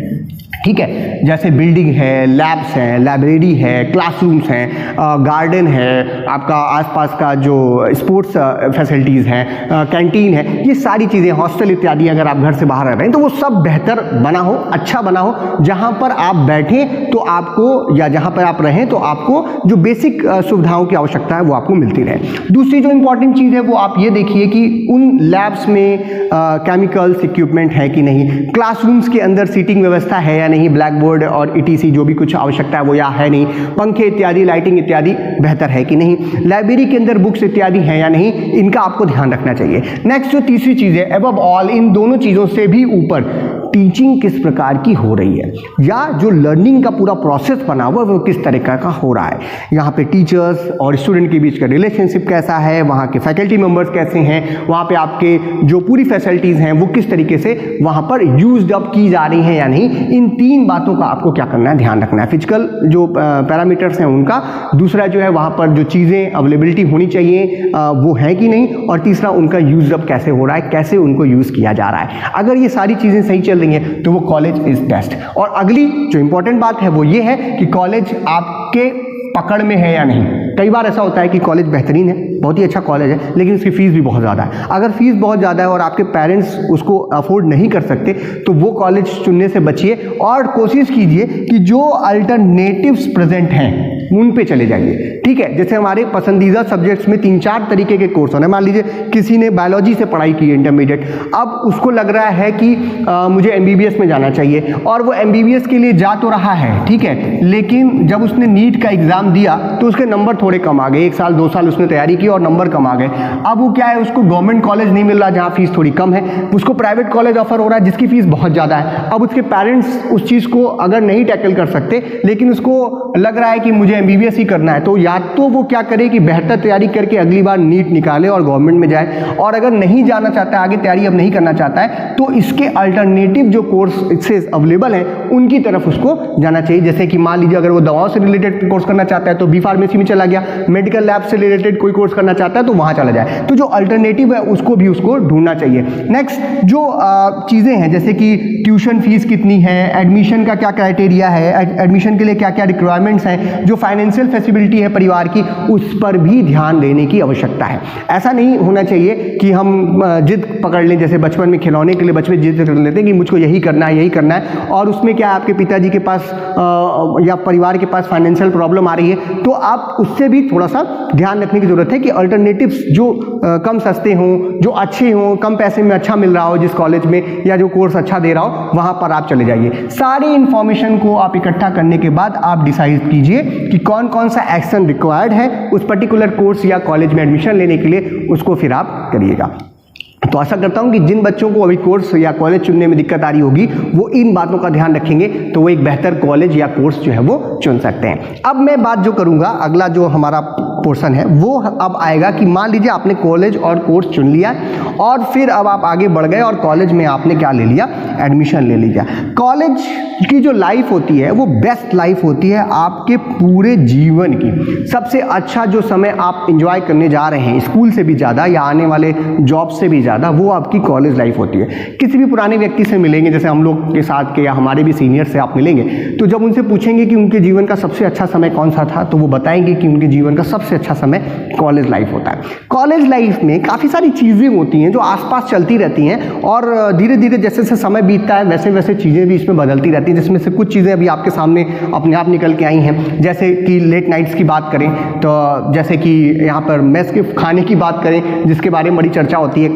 S1: ठीक है, जैसे बिल्डिंग है, लैब्स हैं, लाइब्रेरी है, क्लासरूम्स हैं, गार्डन है, आपका आसपास का जो स्पोर्ट्स फैसिलिटीज़ हैं, कैंटीन है, ये सारी चीज़ें, हॉस्टल इत्यादि अगर आप घर से बाहर रह रहे हैं तो वो सब बेहतर बना हो, अच्छा बना हो, जहाँ पर आप बैठें तो आपको, या जहाँ पर आप रहें तो आपको जो बेसिक सुविधाओं की आवश्यकता है वो आपको मिलती रहे। दूसरी जो इंपॉर्टेंट चीज़ है वो आप ये देखिए कि उन लैब्स में केमिकल्स इक्विपमेंट है कि नहीं, क्लासरूम्स के अंदर सीटिंग व्यवस्था है या नहीं, ब्लैक बोर्ड और ETC जो भी कुछ आवश्यकता है वो या है नहीं, पंखे इत्यादि, लाइटिंग इत्यादि बेहतर है कि नहीं, लाइब्रेरी के अंदर बुक्स इत्यादि हैं या नहीं, इनका आपको ध्यान रखना चाहिए। नेक्स्ट जो तीसरी चीज़ है, अबव ऑल इन दोनों चीज़ों से भी ऊपर टीचिंग किस प्रकार की हो रही है, या जो लर्निंग का पूरा प्रोसेस बना हुआ है वो किस तरीके का हो रहा है। यहाँ पे टीचर्स और स्टूडेंट के बीच का रिलेशनशिप कैसा है, वहाँ के फैकल्टी मेंबर्स कैसे हैं, वहाँ पे आपके जो पूरी फैसिलिटीज़ हैं वो किस तरीके से वहाँ पर यूज्ड अप की जा रही हैं या नहीं। इन तीन बातों का आपको क्या करना है, ध्यान रखना है। फिजिकल जो पैरामीटर्स हैं उनका, दूसरा जो है वहाँ पर जो चीज़ें अवेलेबिलिटी होनी चाहिए वो है कि नहीं, और तीसरा उनका यूज अप कैसे हो रहा है, कैसे उनको यूज़ किया जा रहा है। अगर ये सारी चीज़ें सही चल रही हैं तो वो कॉलेज इज बेस्ट। और अगली जो इंपॉर्टेंट बात है वो ये है कि कॉलेज आपके पकड़ में है या नहीं। कई बार ऐसा होता है कि कॉलेज बेहतरीन है, बहुत ही अच्छा कॉलेज है, लेकिन उसकी फ़ीस भी बहुत ज़्यादा है। अगर फीस बहुत ज़्यादा है और आपके पेरेंट्स उसको अफोर्ड नहीं कर सकते तो वो कॉलेज चुनने से बचिए और कोशिश कीजिए कि जो अल्टरनेटिव्स प्रेजेंट हैं उन पे चले जाइए। ठीक है, जैसे हमारे पसंदीदा सब्जेक्ट्स में 3-4 तरीके के कोर्स होने, मान लीजिए किसी ने बायोलॉजी से पढ़ाई की इंटरमीडिएट, अब उसको लग रहा है कि मुझे MBBS में जाना चाहिए, और वो MBBS के लिए जा तो रहा है, ठीक है, लेकिन जब उसने नीट का एग्ज़ाम दिया तो उसके नंबर थोड़े कम आ गए, 1 साल 2 साल उसने तैयारी की और नंबर कम आ गए। अब वो क्या है, उसको गवर्नमेंट कॉलेज नहीं मिल रहा जहाँ फीस थोड़ी कम है, उसको प्राइवेट कॉलेज ऑफर हो रहा है जिसकी फीस बहुत ज़्यादा है। अब उसके पेरेंट्स उस चीज़ को अगर नहीं टैकल कर सकते, लेकिन उसको लग रहा है कि मुझे MBBS ही करना है, तो या तो वो क्या करे कि बेहतर तैयारी करके अगली बार नीट निकाले और गवर्नमेंट में जाए, और अगर नहीं जाना चाहता है, आगे तैयारी अब नहीं करना चाहता है, तो इसके अल्टरनेटिव जो कोर्स अवेलेबल हैं उनकी तरफ उसको जाना चाहिए। जैसे कि मान लीजिए अगर वो दवाओं से रिलेटेड कोर्स करना चाहता है तो B फार्मेसी में चला गया, मेडिकल लैब से रिलेटेड कोई कोर्स करना चाहता है तो वहाँ चला जाए। तो जो अल्टरनेटिव है उसको भी उसको ढूंढना चाहिए। नेक्स्ट जो चीज़ें हैं, जैसे कि ट्यूशन फीस कितनी है, एडमिशन का क्या क्राइटेरिया है, एडमिशन के लिए क्या क्या रिक्वायरमेंट्स हैं, जो फाइनेंशियल फैसिलिटी है परिवार की, उस पर भी ध्यान देने की आवश्यकता है। ऐसा नहीं होना चाहिए कि हम जिद पकड़ लें, जैसे बचपन में खिलौने के लिए बच्चे जिद कर लेते हैं कि मुझको यही करना है यही करना है, और उसमें क्या आपके पिताजी के पास या परिवार के पास फाइनेंशियल प्रॉब्लम आ रही है, तो आप उससे भी थोड़ा सा ध्यान रखने की जरूरत है कि अल्टरनेटिव्स जो कम सस्ते हों, जो अच्छे हों, कम पैसे में अच्छा मिल रहा हो जिस कॉलेज में, या जो कोर्स अच्छा दे रहा हो वहाँ पर आप चले जाइए। सारी इन्फॉर्मेशन को आप इकट्ठा करने के बाद आप डिसाइड कीजिए कि कौन कौन सा एक्शन रिक्वायर्ड है उस पर्टिकुलर कोर्स या कॉलेज में एडमिशन लेने के लिए, उसको फिर आप करिएगा। तो आशा करता हूं कि जिन बच्चों को अभी कोर्स या कॉलेज चुनने में दिक्कत आ रही होगी वो इन बातों का ध्यान रखेंगे तो वो एक बेहतर कॉलेज या कोर्स जो है वो चुन सकते हैं। अब मैं बात जो करूंगा, अगला जो हमारा पोर्शन है वो अब आएगा कि मान लीजिए आपने कॉलेज और कोर्स चुन लिया और फिर अब आप आगे बढ़ गए और कॉलेज में आपने क्या ले लिया, एडमिशन ले लिया। कॉलेज की जो लाइफ होती है वो बेस्ट लाइफ होती है आपके पूरे जीवन की। सबसे अच्छा जो समय आप एंजॉय करने जा रहे हैं स्कूल से भी ज़्यादा या आने वाले जॉब से भी ज़्यादा, वो आपकी कॉलेज लाइफ होती है। किसी भी पुराने व्यक्ति से मिलेंगे, जैसे हम लोग के साथ के या हमारे भी सीनियर से आप मिलेंगे, तो जब उनसे पूछेंगे कि उनके जीवन का सबसे अच्छा समय कौन सा था, तो वो बताएंगे कि उनके जीवन का सबसे अच्छा समय कॉलेज लाइफ होता है। कॉलेज लाइफ में काफ़ी सारी चीज़ें होती हैं जो आसपास चलती रहती हैं और धीरे धीरे जैसे जैसे समय बीतता है वैसे वैसे चीज़ें भी इसमें बदलती रहती हैं, जिसमें से कुछ चीज़ें अभी आपके सामने अपने आप निकल के आई हैं। जैसे कि लेट नाइट्स की बात करें तो जैसे कि यहाँ पर मेस के खाने की बात करें, जिसके बारे में बड़ी चर्चा होती है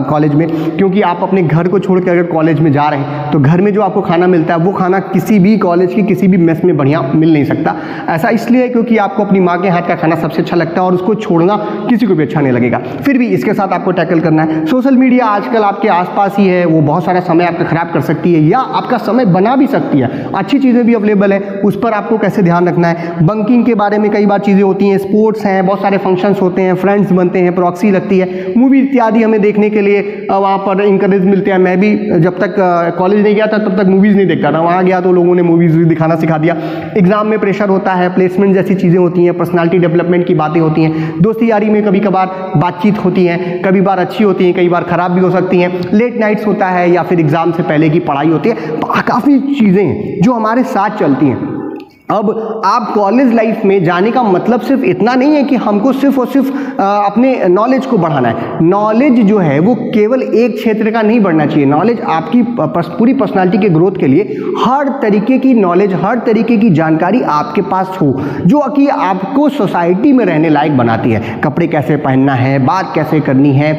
S1: कॉलेज में, क्योंकि आप अपने घर को छोड़ कर अगर कॉलेज में जा रहे हैं तो घर में जो आपको खाना मिलता है वो खाना किसी भी कॉलेज की किसी भी मेस में बढ़िया मिल नहीं सकता। ऐसा इसलिए क्योंकि आपको अपनी माँ के हाथ का खाना सबसे अच्छा लगता है और उसको छोड़ना किसी को भी अच्छा नहीं लगेगा। फिर भी इसके साथ आपको टैकल करना है। सोशल मीडिया आजकल आपके आसपास ही है, वो बहुत सारा समय आपका खराब कर सकती है या आपका समय बना भी सकती है। अच्छी चीज़ें भी अवेलेबल है, उस पर आपको कैसे ध्यान रखना है। बंकिंग के बारे में कई बार चीज़ें होती हैं, स्पोर्ट्स हैं, बहुत सारे फंक्शंस होते हैं, फ्रेंड्स बनते हैं, प्रॉक्सी लगती है, मूवी इत्यादि हमें देखने के लिए वहाँ पर इंकरेज मिलते हैं। मैं भी जब तक कॉलेज नहीं गया था तब तक मूवीज़ नहीं देखता था, वहाँ गया तो लोगों ने मूवीज़ भी दिखाना सिखा दिया। एग्जाम में प्रेशर होता है, प्लेसमेंट जैसी चीज़ें होती हैं, पर्सनालिटी डेवलपमेंट की बातें होती हैं, दोस्ती यारी में कभी कभार बातचीत होती हैं, कभी बार अच्छी होती हैं, कई बार खराब भी हो सकती हैं, लेट नाइट्स होता है या फिर एग्जाम से पहले की पढ़ाई होती है। काफ़ी चीज़ें हैं जो हमारे साथ चलती हैं। अब आप कॉलेज लाइफ में जाने का मतलब सिर्फ इतना नहीं है कि हमको सिर्फ और सिर्फ अपने नॉलेज को बढ़ाना है। नॉलेज जो है वो केवल एक क्षेत्र का नहीं बढ़ना चाहिए। नॉलेज आपकी पूरी पर्सनालिटी के ग्रोथ के लिए हर तरीके की नॉलेज, हर तरीके की जानकारी आपके पास हो, जो कि आपको सोसाइटी में रहने लायक बनाती है। कपड़े कैसे पहनना है, बात कैसे करनी है,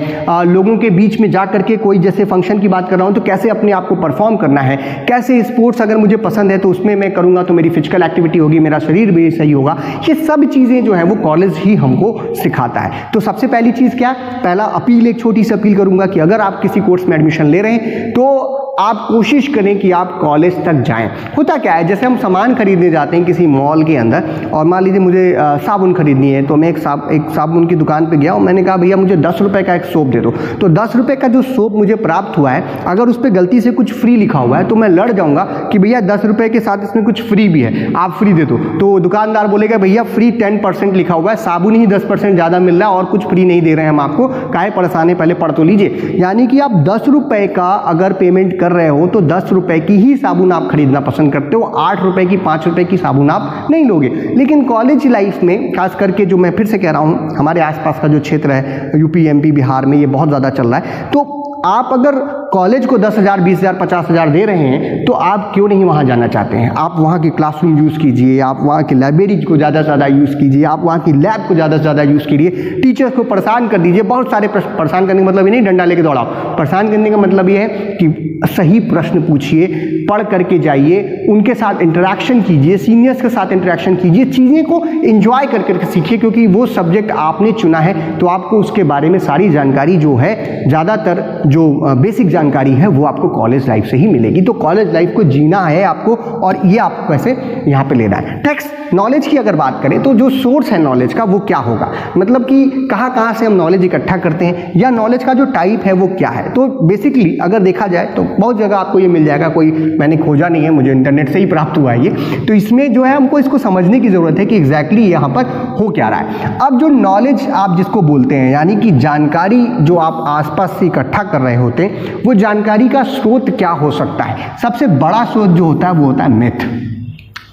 S1: लोगों के बीच में जा करके कोई जैसे फंक्शन की बात कर रहा हूँ तो कैसे अपने आप को परफॉर्म करना है, कैसे स्पोर्ट्स अगर मुझे पसंद है तो उसमें मैं करूँगा तो मेरी फिजिकल एक्टिविटी होगी, मेरा शरीर भी सही होगा। ये सब चीज़ें जो है वो कॉलेज ही हमको सिखाता है। तो सबसे पहली चीज़ क्या, पहला अपील, एक छोटी सी अपील करूँगा कि अगर आप किसी कोर्स में एडमिशन ले रहे हैं तो आप कोशिश करें कि आप कॉलेज तक जाएं। होता क्या है, जैसे हम सामान खरीदने जाते हैं किसी मॉल के अंदर, और मान लीजिए मुझे साबुन खरीदनी है, तो मैं एक साबुन की दुकान पे गया और मैंने कहा भैया मुझे 10 रुपये का एक सोप दे दो। तो 10 रुपये का जो सोप मुझे प्राप्त हुआ है, अगर उस पर गलती से कुछ फ्री लिखा हुआ है तो मैं लड़ जाऊंगा कि भैया 10 रुपये के साथ इसमें कुछ फ्री भी है, आप फ्री दे दो। तो दुकानदार बोलेगा भैया फ्री 10% लिखा हुआ है, साबुन ही 10% ज़्यादा मिल रहा है और कुछ फ्री नहीं दे रहे हैं हम आपको, काहे परेशान है, पहले पढ़ तो लीजिए। यानी कि आप 10 रुपये का अगर पेमेंट कर रहे हो तो 10 रुपए की ही साबुन आप खरीदना पसंद करते हो, 8 रुपए की, 5 रुपए की साबुन आप नहीं लोगे। लेकिन कॉलेज लाइफ में खास करके, जो मैं फिर से कह रहा हूँ, हमारे आसपास का जो क्षेत्र है यूपी, एमपी, बिहार में ये बहुत ज़्यादा चल रहा है। तो आप अगर कॉलेज को 10,000, 20,000, 50,000 दे रहे हैं तो आप क्यों नहीं वहाँ जाना चाहते हैं? आप वहाँ की क्लासरूम यूज़ कीजिए, आप वहाँ की लाइब्रेरी को ज़्यादा से ज़्यादा यूज़ कीजिए, आप वहाँ की लैब को ज़्यादा से ज़्यादा यूज़ कीजिए, टीचर्स को परेशान कर दीजिए। बहुत सारे परेशान करने का मतलब ये नहीं डंडा लेके दौड़ाओ, परेशान करने का मतलब ये है कि सही प्रश्न पूछिए, पढ़ करके जाइए, उनके साथ इंटरेक्शन कीजिए, सीनियर्स के साथ इंटरेक्शन कीजिए, चीज़ें को एंजॉय कर करके सीखिए, क्योंकि वो सब्जेक्ट आपने चुना है तो आपको उसके बारे में सारी जानकारी जो है, ज़्यादातर जो बेसिक जानकारी है वो आपको कॉलेज लाइफ से ही मिलेगी। तो कॉलेज लाइफ को जीना है आपको, और ये आपको कैसे यहाँ पे लेना है। टेक्स्ट नॉलेज की अगर बात करें तो जो सोर्स है नॉलेज का वो क्या होगा, मतलब कि कहाँ से हम नॉलेज इकट्ठा करते हैं, या नॉलेज का जो टाइप है वो क्या है। तो बेसिकली अगर देखा जाए तो बहुत जगह आपको ये मिल जाएगा, कोई मैंने खोजा नहीं है, मुझे इंटरनेट से ही प्राप्त हुआ है ये। तो इसमें जो है हमको इसको समझने की ज़रूरत है कि एग्जैक्टली यहाँ पर हो क्या रहा है। अब जो नॉलेज आप जिसको बोलते हैं, यानी कि जानकारी जो आप आसपास से इकट्ठा कर रहे होते हैं, वो जानकारी का स्रोत क्या हो सकता है। सबसे बड़ा स्रोत जो होता है वो होता है मिथ।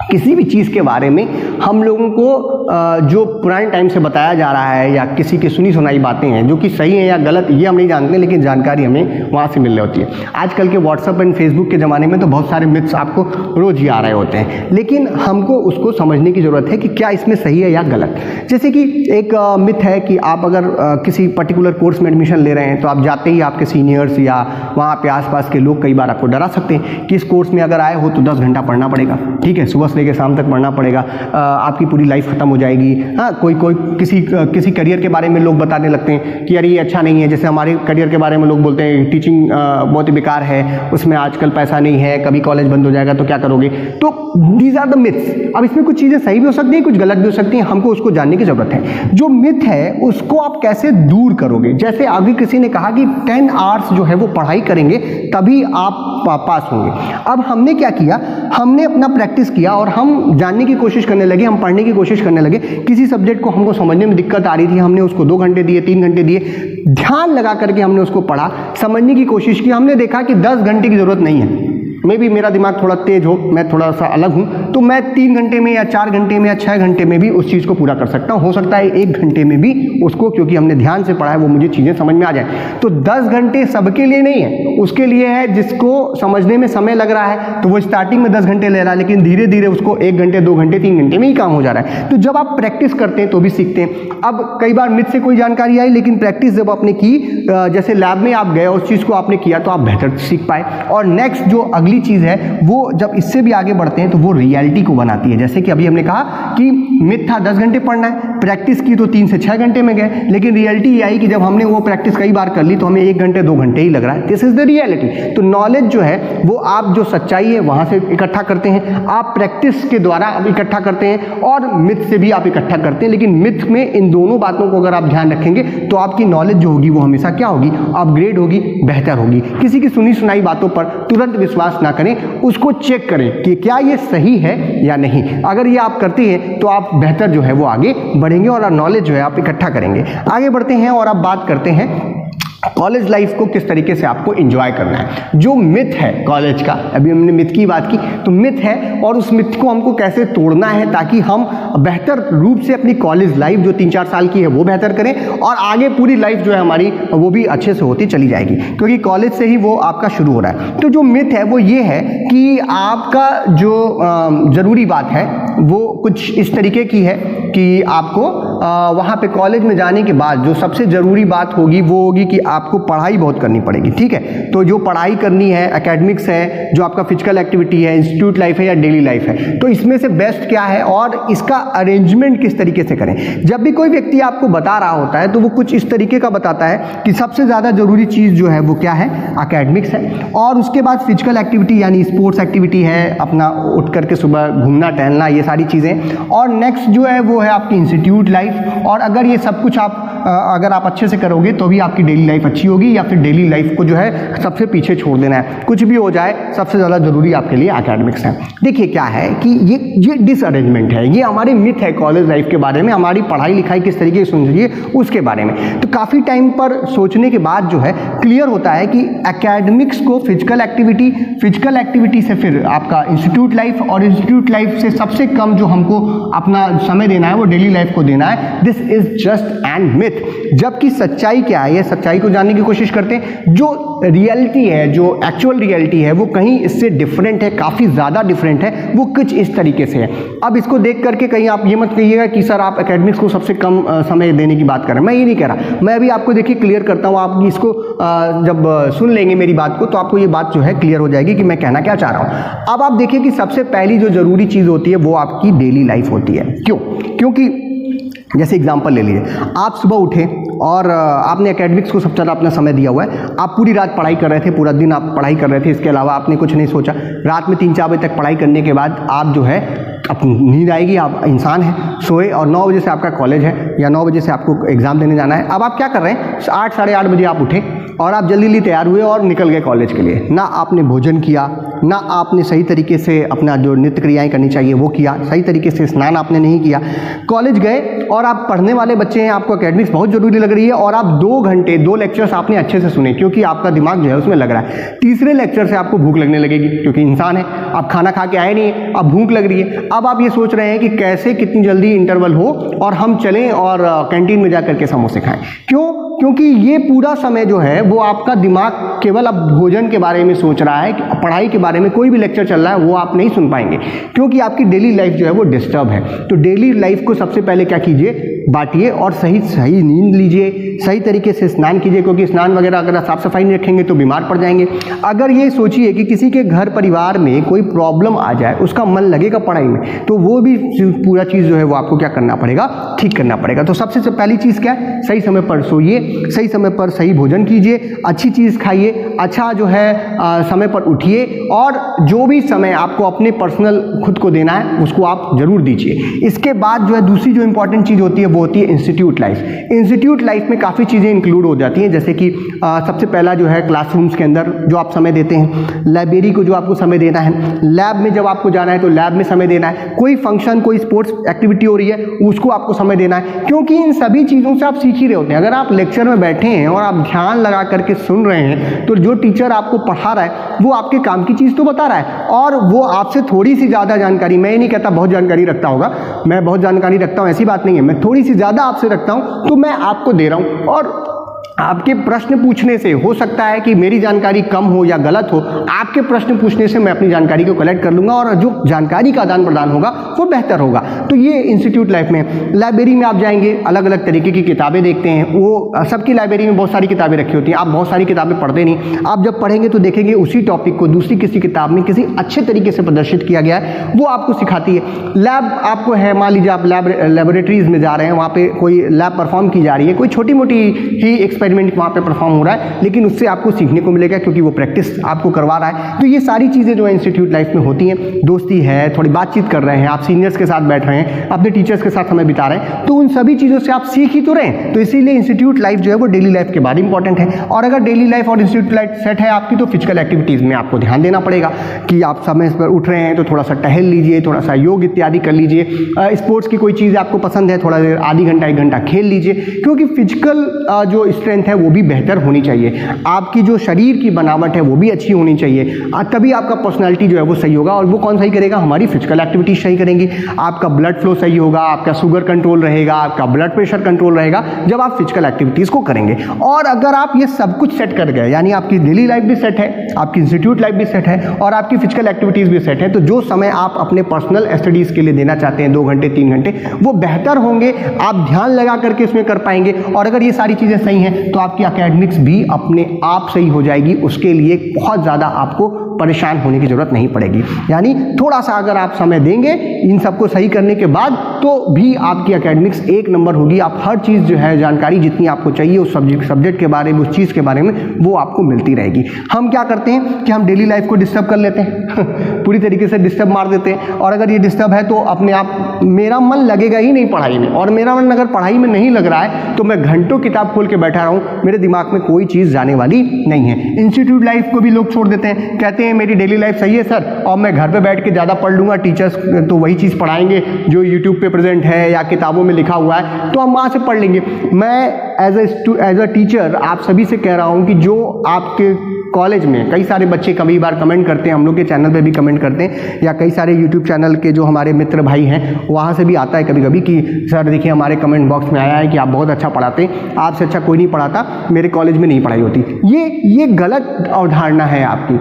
S1: किसी भी चीज़ के बारे में हम लोगों को जो पुराने टाइम से बताया जा रहा है, या किसी की सुनी सुनाई बातें हैं जो कि सही है या गलत ये हम नहीं जानते, लेकिन जानकारी हमें वहाँ से मिल रही होती है। आजकल के व्हाट्सएप एंड फेसबुक के ज़माने में तो बहुत सारे मिथ्स आपको रोज ही आ रहे होते हैं, लेकिन हमको उसको समझने की ज़रूरत है कि क्या इसमें सही है या गलत। जैसे कि एक मिथ है कि आप अगर किसी पर्टिकुलर कोर्स में एडमिशन ले रहे हैं तो आप जाते ही आपके सीनियर्स या वहाँ पे आसपास के लोग कई बार आपको डरा सकते हैं कि इस कोर्स में अगर आए हो तो 10 घंटा पढ़ना पड़ेगा, ठीक है, सुबह से लेकर शाम तक पढ़ना पड़ेगा, आपकी पूरी लाइफ खत्म हो जाएगी। हाँ, कोई किसी करियर के बारे में लोग बताने लगते हैं कि अरे ये अच्छा नहीं है। जैसे हमारे करियर के बारे में लोग बोलते हैं टीचिंग बहुत ही बेकार है, उसमें आजकल पैसा नहीं है, कभी कॉलेज बंद हो जाएगा तो क्या करोगे। तो दीज आर द मिथ्स। अब इसमें कुछ चीज़ें सही भी हो सकती हैं, कुछ गलत भी हो सकती हैं, हमको उसको जानने की जरूरत है। जो मिथ है उसको आप कैसे दूर करोगे। जैसे अभी किसी ने कहा कि 10 आवर्स जो है वो पढ़ाई करेंगे तभी आप पास होंगे। अब हमने क्या किया, हमने अपना प्रैक्टिस किया और हम जानने की कोशिश करने लगे, हम पढ़ने की कोशिश करने लगे। किसी सब्जेक्ट को हमको समझने में दिक्कत आ रही थी, हमने उसको 2 घंटे दिए, 3 घंटे दिए, ध्यान लगा करके हमने उसको पढ़ा, समझने की कोशिश की। हमने देखा कि 10 घंटे की जरूरत नहीं है। मे भी मेरा दिमाग थोड़ा तेज हो, मैं थोड़ा सा अलग हूँ, तो मैं 3 घंटे में या 4 घंटे में या 6 घंटे में भी उस चीज़ को पूरा कर सकता हूँ। हो सकता है 1 घंटे में भी उसको, क्योंकि हमने ध्यान से पढ़ा है, वो मुझे चीज़ें समझ में आ जाए। तो 10 घंटे सबके लिए नहीं है, उसके लिए है जिसको समझने में समय लग रहा है, तो वो स्टार्टिंग में 10 घंटे ले रहा है, लेकिन धीरे धीरे उसको 1 घंटे, 2 घंटे, 3 घंटे में ही काम हो जा रहा है। तो जब आप प्रैक्टिस करते हैं तो भी सीखते हैं। अब कई बार मिथ से कोई जानकारी आई, लेकिन प्रैक्टिस जब आपने की, जैसे लैब में आप गए, उस चीज़ को आपने किया तो आप बेहतर सीख पाए। और नेक्स्ट जो अगली चीज़ है वो जब इससे भी आगे बढ़ते हैं तो वो रियलिटी को बनाती है। जैसे कि अभी हमने कहा कि मिथ था 10 घंटे पढ़ना है, प्रैक्टिस की तो 3 से 6 घंटे में गए, लेकिन रियलिटी ये आई कि जब हमने वो प्रैक्टिस कई बार कर ली तो हमें 1 घंटे 2 घंटे ही लग रहा है। This is the reality. तो नॉलेज जो है वो आप जो सच्चाई है वहां से इकट्ठा करते हैं, आप प्रैक्टिस के द्वारा आप इकट्ठा करते हैं, और मिथ से भी आप इकट्ठा करते हैं। लेकिन मिथ में इन दोनों बातों को अगर आप ध्यान रखेंगे तो आपकी नॉलेज जो होगी वो हमेशा क्या होगी, अपग्रेड होगी, बेहतर होगी। किसी की सुनी सुनाई बातों पर तुरंत विश्वास ना करें, उसको चेक करें कि क्या ये सही है या नहीं। अगर ये आप करते हैं तो आप बेहतर जो है वो आगे बढ़ेंगे और नॉलेज जो है आप इकट्ठा करेंगे। आगे बढ़ते हैं और अब बात करते हैं कॉलेज लाइफ को किस तरीके से आपको एंजॉय करना है। जो मिथ है कॉलेज का, अभी हमने मिथ की बात की, तो मिथ है और उस मिथ को हमको कैसे तोड़ना है ताकि हम बेहतर रूप से अपनी कॉलेज लाइफ जो 3-4 साल की है वो बेहतर करें और आगे पूरी लाइफ जो है हमारी वो भी अच्छे से होती चली जाएगी, क्योंकि कॉलेज से ही वो आपका शुरू हो रहा है। तो जो मिथ है वो ये है कि आपका जो ज़रूरी बात है वो कुछ इस तरीके की है कि आपको वहाँ पे कॉलेज में जाने के बाद जो सबसे ज़रूरी बात होगी वो होगी कि आपको पढ़ाई बहुत करनी पड़ेगी, ठीक है। तो जो पढ़ाई करनी है, एकेडमिक्स है, जो आपका फिजिकल एक्टिविटी है, इंस्टीट्यूट लाइफ है या डेली लाइफ है, तो इसमें से बेस्ट क्या है और इसका अरेंजमेंट किस तरीके से करें। जब भी कोई व्यक्ति आपको बता रहा होता है तो वो कुछ इस तरीके का बताता है कि सबसे ज़्यादा ज़रूरी चीज़ जो है वो क्या है, एकेडमिक्स है, और उसके बाद फिजिकल एक्टिविटी यानी स्पोर्ट्स एक्टिविटी है, अपना उठ करके सुबह घूमना टहलना, ये सारी चीज़ें, और नेक्स्ट जो है वो है आपकी इंस्टीट्यूट लाइफ। और अगर ये सब कुछ अगर आप अच्छे से करोगे तो भी आपकी डेली लाइफ अच्छी होगी, या फिर डेली लाइफ को जो है सबसे पीछे छोड़ देना है। कुछ भी हो जाए सबसे ज़्यादा ज़रूरी आपके लिए एकेडमिक्स है। देखिए क्या है कि ये डिसअरेंजमेंट है, ये हमारे मिथ है कॉलेज लाइफ के बारे में, हमारी पढ़ाई लिखाई किस तरीके से सुन है उसके बारे में। तो काफ़ी टाइम पर सोचने के बाद जो है क्लियर होता है कि एकेडमिक्स को फिजिकल एक्टिविटी से फिर आपका इंस्टीट्यूट लाइफ, और इंस्टीट्यूट लाइफ से सबसे कम जो हमको अपना समय देना है वो डेली लाइफ को देना है। This is just and myth. जबकि सच्चाई क्या है, ये सच्चाई को जानने की कोशिश करते हैं। जो रियलिटी है, जो एक्चुअल रियलिटी है वो कहीं इससे डिफरेंट है, काफ़ी ज़्यादा डिफरेंट है। वो कुछ इस तरीके से है। अब इसको देख करके कहीं आप ये मत कहिएगा कि सर आप एकेडमिक्स को सबसे कम समय देने की बात कर रहे हैं, मैं ये नहीं कह रहा। मैं अभी आपको देखिए क्लियर करता हूँ, आप इसको जब सुन लेंगे मेरी बात को तो आपको ये बात जो है क्लियर हो जाएगी कि मैं कहना क्या चाह रहा हूँ। अब आप देखिए कि सबसे पहली जो ज़रूरी चीज़ होती है वो आपकी डेली लाइफ होती है। क्यों? क्योंकि जैसे एग्जांपल ले लीजिए, आप सुबह उठे और आपने एकेडमिक्स को सबसे ज़्यादा अपना समय दिया हुआ है, आप पूरी रात पढ़ाई कर रहे थे, पूरा दिन आप पढ़ाई कर रहे थे, इसके अलावा आपने कुछ नहीं सोचा। रात में 3-4 बजे तक पढ़ाई करने के बाद आप जो है अपनी नींद आएगी, आप इंसान हैं, सोए, और 9 बजे से आपका कॉलेज है या 9 बजे से आपको एग्ज़ाम देने जाना है। अब आप क्या कर रहे हैं, 8 साढ़े 8 बजे आप उठे और आप जल्दी तैयार हुए और निकल गए कॉलेज के लिए। ना आपने भोजन किया, ना आपने सही तरीके से अपना जो नित्य क्रियाएँ करनी चाहिए वो किया, सही तरीके से स्नान आपने नहीं किया। कॉलेज गए और आप पढ़ने वाले बच्चे हैं, आपको एकेडमिक्स बहुत ज़रूरी लग रही है और आप 2 घंटे 2 लेक्चर्स आपने अच्छे से सुने क्योंकि आपका दिमाग जो है उसमें लग रहा है। तीसरे लेक्चर से आपको भूख लगने लगेगी क्योंकि इंसान है, आप खाना खा के आए नहीं, अब भूख लग रही है। अब आप ये सोच रहे हैं कि कैसे कितनी जल्दी इंटरवल हो और हम चलें और कैंटीन में जा करके समोसे खाएं। क्यों? क्योंकि ये पूरा समय जो है वो आपका दिमाग केवल अब भोजन के बारे में सोच रहा है, पढ़ाई के बारे में कोई भी लेक्चर चल रहा है वो आप नहीं सुन पाएंगे क्योंकि आपकी डेली लाइफ जो है वो डिस्टर्ब है। तो डेली लाइफ को सबसे पहले क्या कीजिए, बांटिए और सही नींद लीजिए, सही तरीके से स्नान कीजिए क्योंकि स्नान वगैरह अगर आप साफ सफाई नहीं रखेंगे तो बीमार पड़ जाएंगे। अगर ये सोचिए कि किसी के घर परिवार में कोई प्रॉब्लम आ जाए, उसका मन लगेगा पढ़ाई में, तो वो भी पूरा चीज़ जो है वो आपको क्या करना पड़ेगा, ठीक करना पड़ेगा। तो सबसे पहली चीज़ क्या है, सही समय पर सोइए, सही समय पर सही भोजन कीजिए, अच्छी चीज़ खाइए, अच्छा जो है समय पर उठिए और जो भी समय आपको अपने पर्सनल खुद को देना है उसको आप जरूर दीजिए। इसके बाद जो है दूसरी जो इंपॉर्टेंट चीज़ होती है वो होती है इंस्टीट्यूट लाइफ। इंस्टीट्यूट लाइफ में काफ़ी चीज़ें इंक्लूड हो जाती हैं, जैसे कि सबसे पहला जो है क्लासरूम्स के अंदर जो आप समय देते हैं, लाइब्रेरी को जो आपको समय देना है, लैब में जब आपको जाना है तो लैब में समय देना है, कोई फंक्शन कोई स्पोर्ट्स एक्टिविटी हो रही है उसको आपको समय देना है, क्योंकि इन सभी चीज़ों से आप सीख ही रहे होते हैं। अगर आप लेक्चर में बैठे हैं और आप ध्यान लगा करके सुन रहे हैं तो जो टीचर आपको पढ़ा रहा है वो आपके काम की चीज़ तो बता रहा है और वो आपसे थोड़ी सी ज़्यादा जानकारी, मैं ये नहीं कहता बहुत जानकारी रखता होगा, मैं बहुत जानकारी रखता हूँ ऐसी बात नहीं है, मैं थोड़ी सी ज़्यादा आपसे रखता हूँ तो मैं आपको दे रहा हूँ। और आपके प्रश्न पूछने से हो सकता है कि मेरी जानकारी कम हो या गलत हो, आपके प्रश्न पूछने से मैं अपनी जानकारी को कलेक्ट कर लूँगा और जो जानकारी का आदान प्रदान होगा वो बेहतर होगा। तो ये इंस्टीट्यूट लाइफ में। लाइब्रेरी में आप जाएंगे, अलग अलग तरीके की किताबें देखते हैं, वो सबकी लाइब्रेरी में बहुत सारी किताबें रखी होती हैं, आप बहुत सारी किताबें पढ़ते नहीं, आप जब पढ़ेंगे तो देखेंगे उसी टॉपिक को दूसरी किसी किताब में किसी अच्छे तरीके से प्रदर्शित किया गया है, वो आपको सिखाती है। लैब आपको है, मान लीजिए आप लेबोरेटरीज में जा रहे हैं, वहाँ पे कोई लैब परफॉर्म की जा रही है, कोई छोटी मोटी ही एक्सपेरिमेंट वहाँ पे परफॉर्म हो रहा है, लेकिन उससे आपको सीखने को मिलेगा क्योंकि वो प्रैक्टिस आपको करवा रहा है। तो ये सारी चीज़ें जो है इंस्टीट्यूट लाइफ में होती हैं। दोस्ती है, थोड़ी बातचीत कर रहे हैं, आप सीनियर्स के साथ बैठ रहे हैं, अपने टीचर्स के साथ समय बिता रहे हैं, तो उन सभी चीज़ों से आप सीख ही तो रहे हैं। तो इसीलिए इंस्टीट्यूट लाइफ जो है वो डेली लाइफ के बाद इंपॉर्टेंट है। और अगर डेली लाइफ और इंस्टीट्यूट लाइफ सेट है आपकी तो फिजिकल एक्टिविटीज़ में आपको ध्यान देना पड़ेगा कि आप समय पर उठ रहे हैं तो थोड़ा सा टहल लीजिए, थोड़ा सा योग इत्यादि कर लीजिए। स्पोर्ट्स की कोई चीज़ आपको पसंद है, थोड़ा देर आधी घंटा 1 घंटा खेल लीजिए, क्योंकि फिजिकल जो स्ट्रेंथ स्ट्रेंथ है वो भी बेहतर होनी चाहिए, आपकी जो शरीर की बनावट है वो भी अच्छी होनी चाहिए, तभी आपका पर्सनालिटी जो है वो सही होगा। और वो कौन सही करेगा? हमारी फिजिकल एक्टिविटी सही करेंगी, आपका ब्लड फ्लो सही होगा, आपका शुगर कंट्रोल रहेगा, आपका ब्लड प्रेशर कंट्रोल रहेगा जब आप फिजिकल एक्टिविटीज़ को करेंगे। और अगर आप ये सब कुछ सेट कर गए, यानी आपकी डेली लाइफ भी सेट है, आपकी इंस्टीट्यूट लाइफ भी सेट है और आपकी फिजिकल एक्टिविटीज़ भी सेट है, तो जो समय आप अपने पर्सनल स्टडीज़ के लिए देना चाहते हैं 2 घंटे 3 घंटे, वो बेहतर होंगे, आप ध्यान लगा करके इसमें कर पाएंगे। और अगर ये सारी चीज़ें सही हैं तो आपकी एकेडमिक्स भी अपने आप सही हो जाएगी, उसके लिए बहुत ज़्यादा आपको परेशान होने की जरूरत नहीं पड़ेगी। यानी थोड़ा सा अगर आप समय देंगे इन सबको सही करने के बाद तो भी आपकी एकेडमिक्स 1 नंबर होगी। आप हर चीज़ जो है जानकारी जितनी आपको चाहिए उस सब्जेक्ट के बारे में, उस चीज़ के बारे में, वो आपको मिलती रहेगी। हम क्या करते हैं कि हम डेली लाइफ को डिस्टर्ब कर लेते हैं पूरी तरीके से डिस्टर्ब मार देते हैं, और अगर ये डिस्टर्ब है तो अपने आप मेरा मन लगेगा ही नहीं पढ़ाई में, और मेरा मन अगर पढ़ाई में नहीं लग रहा है तो मैं घंटों किताब खोल के बैठा रहूँ, मेरे दिमाग में कोई चीज़ जाने वाली नहीं है। इंस्टीट्यूट लाइफ को भी लोग छोड़ देते हैं, कहते हैं मेरी डेली लाइफ सही है सर, और मैं घर पे बैठ के ज़्यादा पढ़ लूँगा, टीचर्स तो वही चीज़ पढ़ाएंगे जो यूट्यूब पे प्रेजेंट है या किताबों में लिखा हुआ है, तो हम वहाँ से पढ़ लेंगे। मैं एज अ टीचर आप सभी से कह रहा हूँ कि जो आपके कॉलेज में कई सारे बच्चे कई बार कमेंट करते हैं, हम लोग के चैनल पे भी कमेंट करते हैं, या कई सारे यूट्यूब चैनल के जो हमारे मित्र भाई हैं वहाँ से भी आता है कभी कभी कि सर देखिए हमारे कमेंट बॉक्स में आया है कि आप बहुत अच्छा पढ़ाते हैं, आपसे अच्छा कोई नहीं पढ़ाता, मेरे कॉलेज में नहीं पढ़ाई होती। ये गलत अवधारणा है आपकी।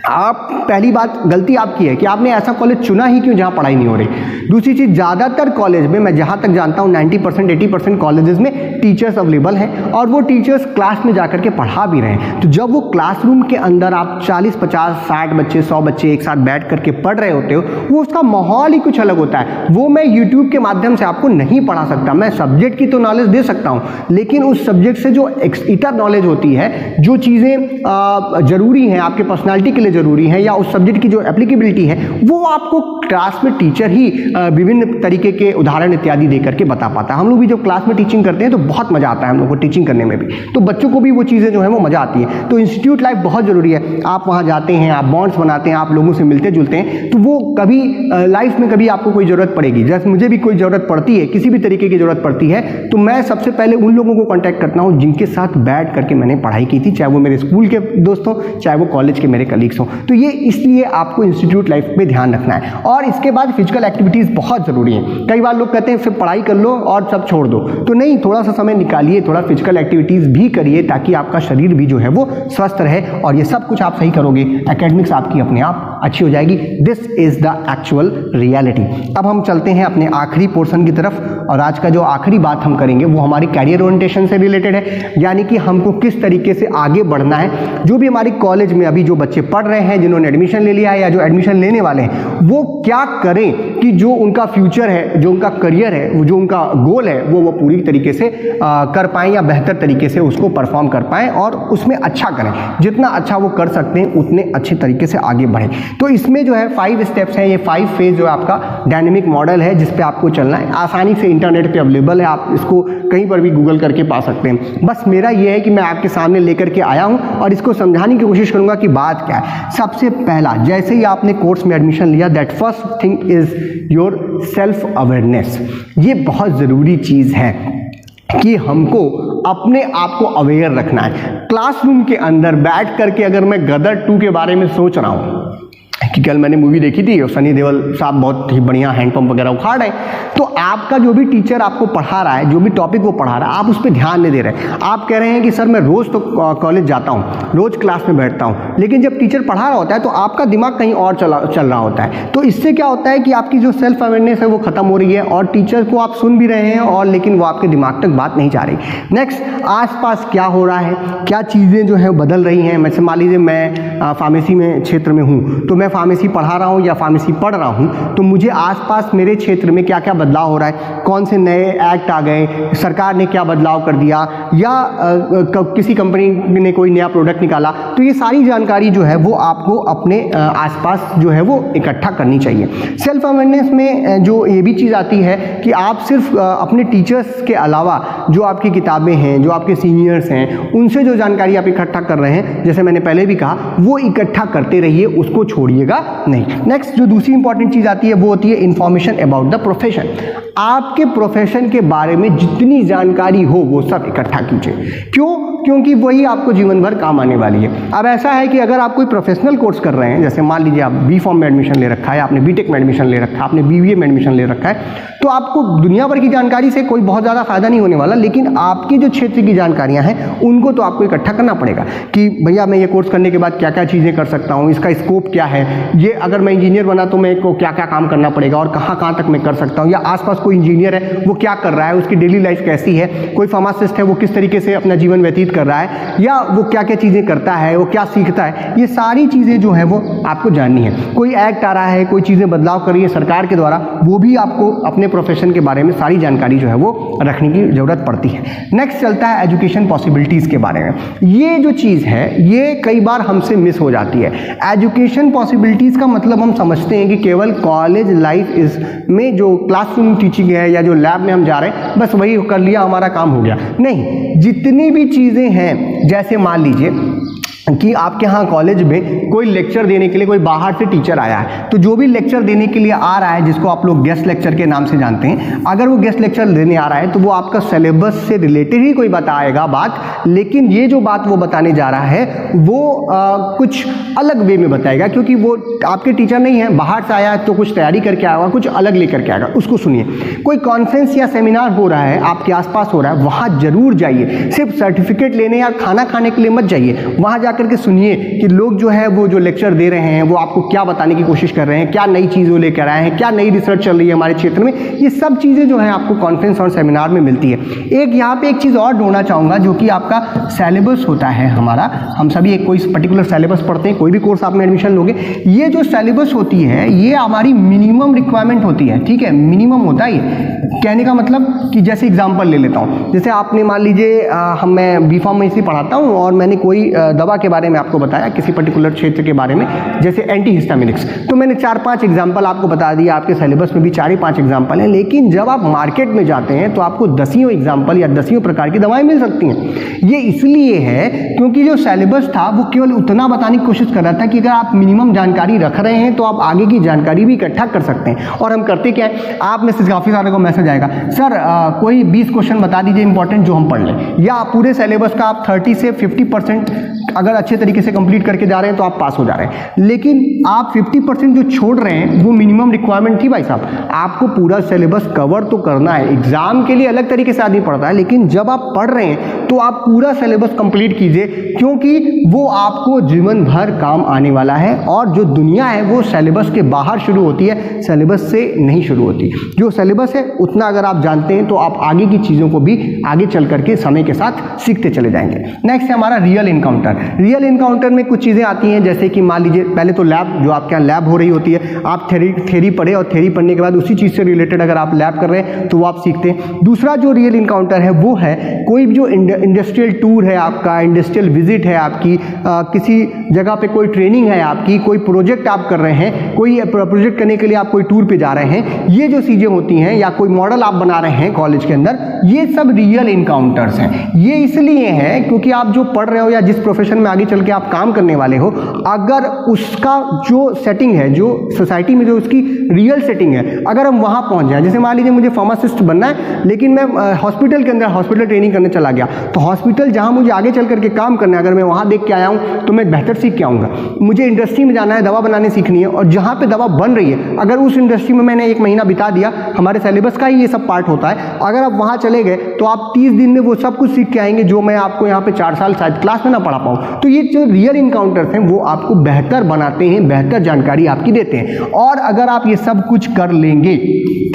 S1: आप पहली बात गलती आपकी है कि आपने ऐसा कॉलेज चुना ही क्यों जहाँ पढ़ाई नहीं हो रही। दूसरी चीज़, ज़्यादातर कॉलेज में, मैं जहाँ तक जानता हूँ 90% 80% कॉलेजेस में टीचर्स अवेलेबल हैं और वो टीचर्स क्लास में जाकर के पढ़ा भी रहे हैं। तो जब वो क्लासरूम के अंदर आप 40 50 60 बच्चे 100 बच्चे एक साथ बैठ करके पढ़ रहे होते हो, वो उसका माहौल ही कुछ अलग होता है। वो मैं यूट्यूब के माध्यम से आपको नहीं पढ़ा सकता, मैं सब्जेक्ट की तो नॉलेज दे सकता हूँ, लेकिन उस सब्जेक्ट से जो इतर नॉलेज होती है, जो चीज़ें ज़रूरी हैं आपके पर्सनालिटी के लिए ज़रूरी है, या उस सब्जेक्ट की जो एप्लीकेबिलिटी है, वो आपको क्लास में टीचर ही विभिन्न तरीके के उदाहरण इत्यादि दे करके बता पाता है। हम लोग भी जब क्लास में टीचिंग करते हैं तो बहुत मज़ा आता है हम लोग को टीचिंग करने में भी, तो बच्चों को भी वो चीज़ें जो है वो मज़ा आती है। तो इंस्टीट्यूट लाइफ बहुत ज़रूरी है। आप वहाँ जाते हैं, आप बॉन्ड्स बनाते हैं, आप लोगों से मिलते जुलते हैं, तो वो कभी लाइफ में कभी आपको कोई ज़रूरत पड़ेगी, जैसे मुझे भी कोई ज़रूरत पड़ती है, किसी भी तरीके की ज़रूरत पड़ती है, तो मैं सबसे पहले उन लोगों को कॉन्टैक्ट करता हूँ जिनके साथ बैठ करके मैंने पढ़ाई की थी, चाहे वो मेरे स्कूल के दोस्त हों, चाहे वो कॉलेज के मेरे कलीग्स हों। तो ये इसलिए आपको इंस्टीट्यूट लाइफ पे ध्यान रखना है। और इसके बाद फिजिकल एक्टिविटीज़ बहुत ज़रूरी हैं। कई बार लोग कहते हैं सिर्फ पढ़ाई कर लो और सब छोड़ दो, तो नहीं, थोड़ा सा समय निकालिए, थोड़ा फिजिकल एक्टिविटीज़ भी करिए ताकि आपका शरीर भी जो है वो स्वस्थ रहे, और ये सब कुछ आप सही करोगे, एकेडमिक्स आपकी अपने आप अच्छी हो जाएगी। This is the actual reality. अब हम चलते हैं अपने आखिरी पोर्शन की तरफ, और आज का जो आखिरी बात हम करेंगे वो हमारी कैरियर ओरिएंटेशन से रिलेटेड है, यानी कि हमको किस तरीके से आगे बढ़ना है। जो भी हमारे कॉलेज में अभी जो बच्चे पढ़ रहे हैं, जिन्होंने एडमिशन ले लिया है या जो एडमिशन लेने वाले हैं, वो क्या करें कि जो उनका फ्यूचर है, जो उनका करियर है, जो उनका गोल है, वो पूरी तरीके से कर पाएँ या बेहतर तरीके से उसको परफॉर्म कर पाएँ और उसमें अच्छा करें। जितना अच्छा वो कर सकते हैं उतने अच्छे तरीके से आगे बढ़ें। तो इसमें जो है 5 स्टेप्स हैं, ये 5 फेज जो आपका डायनेमिक मॉडल है जिस पे आपको चलना है। आसानी से इंटरनेट पे अवेलेबल है, आप इसको कहीं पर भी गूगल करके पा सकते हैं। बस मेरा ये है कि मैं आपके सामने लेकर के आया हूँ और इसको समझाने की कोशिश करूँगा कि बात क्या है। सबसे पहला, जैसे ही आपने कोर्स में एडमिशन लिया, that first thing is your self awareness. ये बहुत ज़रूरी चीज़ है कि हमको अपने आप को अवेयर रखना है। क्लासरूम के अंदर बैठ करके अगर मैं गदर 2 के बारे में सोच रहा हूँ कि कल मैंने मूवी देखी थी और सनी देओल साहब बहुत ही बढ़िया हैंडपंप वगैरह उखाड़ रहे हैं, तो आपका जो भी टीचर आपको पढ़ा रहा है, जो भी टॉपिक वो पढ़ा रहा है, आप उस पर ध्यान नहीं दे रहे। आप कह रहे हैं कि सर मैं रोज़ तो कॉलेज जाता हूँ, रोज़ क्लास में बैठता हूँ, लेकिन जब टीचर पढ़ा रहा होता है तो आपका दिमाग कहीं और चल रहा होता है। तो इससे क्या होता है कि आपकी जो सेल्फ अवेयरनेस है वो खत्म हो रही है और टीचर को आप सुन भी रहे हैं और लेकिन वो आपके दिमाग तक बात नहीं जा रही। नेक्स्ट, आसपास क्या हो रहा है, क्या चीज़ें जो है बदल रही हैं। मैं मान लीजिए मैं फार्मेसी में क्षेत्र में हूँ, तो मैं फार्मेसी पढ़ा रहा हूँ या फार्मेसी पढ़ रहा हूँ, तो मुझे आसपास मेरे क्षेत्र में क्या क्या बदलाव हो रहा है, कौन से नए एक्ट आ गए, सरकार ने क्या बदलाव कर दिया, या किसी कंपनी ने कोई नया प्रोडक्ट निकाला, तो ये सारी जानकारी जो है वो आपको अपने आसपास जो है वो इकट्ठा करनी चाहिए। सेल्फ अवेयरनेस में जो ये भी चीज़ आती है कि आप सिर्फ अपने टीचर्स के अलावा जो आपकी किताबें हैं, जो आपके सीनियर्स हैं, उनसे जो जानकारी आप इकट्ठा कर रहे हैं, जैसे मैंने पहले भी कहा, वो इकट्ठा करते रहिए, उसको छोड़िएगा पड़ेगा नहीं। नेक्स्ट जो दूसरी इंपॉर्टेंट चीज़ आती है वो होती है इंफॉर्मेशन अबाउट द प्रोफेशन। आपके प्रोफेशन के बारे में जितनी जानकारी हो वो सब इकट्ठा कीजिए। क्यों? क्योंकि वही आपको जीवन भर काम आने वाली है। अब ऐसा है कि अगर आप कोई प्रोफेशनल कोर्स कर रहे हैं, जैसे मान लीजिए आप B.Pharm में एडमिशन ले रखा है, आपने B.Tech में एडमिशन ले रखा है, आपने BBA में एडमिशन ले रखा है, तो आपको दुनिया भर की जानकारी से कोई बहुत ज़्यादा फायदा नहीं होने वाला, लेकिन आपकी जो क्षेत्र की जानकारियाँ हैं उनको तो आपको इकट्ठा करना पड़ेगा कि भैया मैं ये कोर्स करने के बाद क्या क्या चीज़ें कर सकता हूँ, इसका स्कोप क्या है, ये अगर मैं इंजीनियर बना तो मेरे को क्या क्या काम करना पड़ेगा और कहाँ कहाँ तक मैं कर सकता हूँ, या आसपास कोई इंजीनियर है वो क्या कर रहा है, उसकी डेली लाइफ कैसी है, कोई फार्मासिस्ट है वो किस तरीके से अपना जीवन व्यतीत कर रहा है, या वो क्या क्या चीज़ें करता है, वो क्या सीखता है, ये सारी चीज़ें जो है वो आपको जाननी है। कोई एक्ट आ रहा है, कोई चीज़ें बदलाव कर रही है सरकार के द्वारा, वो भी आपको अपने प्रोफेशन के बारे में सारी जानकारी जो है वो रखने की ज़रूरत पड़ती है। नेक्स्ट चलता है एजुकेशन पॉसिबिलिटीज़ के बारे में। ये जो चीज़ है ये कई बार हमसे मिस हो जाती है। एजुकेशन पॉसिबिलिटीज़ का मतलब हम समझते हैं कि केवल कॉलेज लाइफ में जो क्लासरूम टीचिंग है या जो लैब में हम जा रहे हैं बस वही कर लिया हमारा काम हो गया, नहीं। जितनी भी चीज़ें हैं, जैसे मान लीजिए कि आपके यहाँ कॉलेज में कोई लेक्चर देने के लिए कोई बाहर से टीचर आया है, तो जो भी लेक्चर देने के लिए आ रहा है, जिसको आप लोग गेस्ट लेक्चर के नाम से जानते हैं, अगर वो गेस्ट लेक्चर देने आ रहा है तो वो आपका सिलेबस से रिलेटेड ही कोई बताएगा बात, लेकिन ये जो बात वो बताने जा रहा है वो कुछ अलग वे में बताएगा, क्योंकि वो आपके टीचर नहीं है, बाहर से आया है तो कुछ तैयारी करके आएगा, कुछ अलग लेकर के आएगा, उसको सुनिए। कोई कॉन्फ्रेंस या सेमिनार हो रहा है आपके आसपास हो रहा है, वहाँ जरूर जाइए। सिर्फ सर्टिफिकेट लेने या खाना खाने के लिए मत जाइए, वहाँ करके सुनिए कि लोग जो है वो जो लेक्चर दे रहे हैं वो आपको क्या बताने की कोशिश कर रहे हैं, क्या नई चीज़ों लेकर आए हैं, क्या नई रिसर्च चल रही है हमारे क्षेत्र में। ये सब चीज़ें जो है आपको कॉन्फ्रेंस और सेमिनार में मिलती है। एक यहाँ पे एक चीज़ और ढूंढना चाहूँगा, जो कि आपका सिलेबस होता है हमारा। हम सभी एक कोई पर्टिकुलर सिलेबस पढ़ते हैं, कोई भी कोर्स आप में एडमिशन लोगे, ये जो सिलेबस होती है ये हमारी मिनिमम रिक्वायरमेंट होती है, ठीक है, मिनिमम होता है। कहने का मतलब कि जैसे एग्जाम्पल ले लेता हूँ, जैसे आपने मान लीजिए मैं B.Pharm में इसी पढ़ाता हूँ और मैंने कोई दवा के बारे में आपको बताया, किसी पर्टिकुलर क्षेत्र के बारे में, जैसे एंटीहिस्टामिनिक्स, तो मैंने 4-5 एग्जाम्पल आपको बता दिया। आपके सिलेबस में भी 4 ही 5 एग्जाम्पल हैं, लेकिन जब आप मार्केट में जाते हैं तो आपको 10 एग्जाम्पल या 10 प्रकार की दवाएं मिल सकती हैं। ये इसलिए है क्योंकि जो सिलेबस था वो केवल उतना बताने की कोशिश कर रहा था कि अगर आप मिनिमम जानकारी रख रहे हैं तो आप आगे की जानकारी भी इकट्ठा कर सकते हैं। और हम करते क्या है, आप में से काफ़ी सारे को मैसेज आएगा, सर कोई 20 क्वेश्चन बता दीजिए इंपॉर्टेंट जो हम पढ़ लें, या पूरे सिलेबस का आप 30 से 50% अगर अच्छे तरीके से कंप्लीट करके जा रहे हैं तो आप पास हो जा रहे हैं। लेकिन आप 50% जो छोड़ रहे हैं वो मिनिमम रिक्वायरमेंट थी भाई साहब, आपको पूरा सिलेबस कवर तो करना है। एग्जाम के लिए अलग तरीके से आदमी पढ़ता है, लेकिन जब आप पढ़ रहे हैं तो आप पूरा सिलेबस कंप्लीट कीजिए, क्योंकि वो आपको जीवन भर काम आने वाला है। और जो दुनिया है वो सिलेबस के बाहर शुरू होती है, सिलेबस से नहीं शुरू होती। जो सिलेबस है उतना अगर आप जानते हैं तो आप आगे की चीज़ों को भी आगे चल करके समय के साथ सीखते चले जाएंगे। नेक्स्ट है हमारा रियल इनकाउंटर। रियल इनकाउंटर में कुछ चीज़ें आती हैं, जैसे कि मान लीजिए पहले तो लैब, जो आपके यहाँ लैब हो रही होती है, आप थ्योरी पढ़े और थ्योरी पढ़ने के बाद उसी चीज़ से रिलेटेड अगर आप लैब कर रहे हैं तो वो आप सीखते हैं। दूसरा जो रियल इनकाउंटर है वो है कोई जो इंडस्ट्रियल टूर है आपका, इंडस्ट्रियल विजिट है आपकी, किसी जगह पे कोई ट्रेनिंग है आपकी, कोई प्रोजेक्ट आप कर रहे हैं, कोई प्रोजेक्ट करने के लिए आप कोई टूर पे जा रहे हैं, ये जो चीज़ें होती हैं, या कोई मॉडल आप बना रहे हैं कॉलेज के अंदर, ये सब रियल इनकाउंटर्स हैं। ये इसलिए है क्योंकि आप जो पढ़ रहे हो या जिस प्रोफेशन में आगे चल के आप काम करने वाले हो, अगर उसका जो सेटिंग है, जो सोसाइटी में जो उसकी रियल सेटिंग है, अगर हम वहाँ पहुँच जाएं, जैसे मान लीजिए मुझे फार्मासिस्ट बनना है लेकिन मैं हॉस्पिटल के अंदर हॉस्पिटल ट्रेनिंग करने चला गया, तो हॉस्पिटल जहाँ मुझे आगे चल करके काम करना है, अगर मैं वहाँ देख के आया हूँ तो मैं बेहतर सीख के आऊँगा। मुझे इंडस्ट्री में जाना है, दवा बनाने सीखनी है, और जहाँ पे दवा बन रही है अगर उस इंडस्ट्री में मैंने 1 महीना बिता दिया, हमारे सिलेबस का ही ये सब पार्ट होता है, अगर आप वहाँ चले गए तो आप 30 दिन में वो सब कुछ सीख के आएंगे जो मैं आपको यहाँ पे 4 साल शायद क्लास में ना पढ़ा पाऊँ। तो ये जो रियल इनकाउंटर्स हैं वो आपको बेहतर बनाते हैं, बेहतर जानकारी आपकी देते हैं। और अगर आप ये सब कुछ कर लेंगे,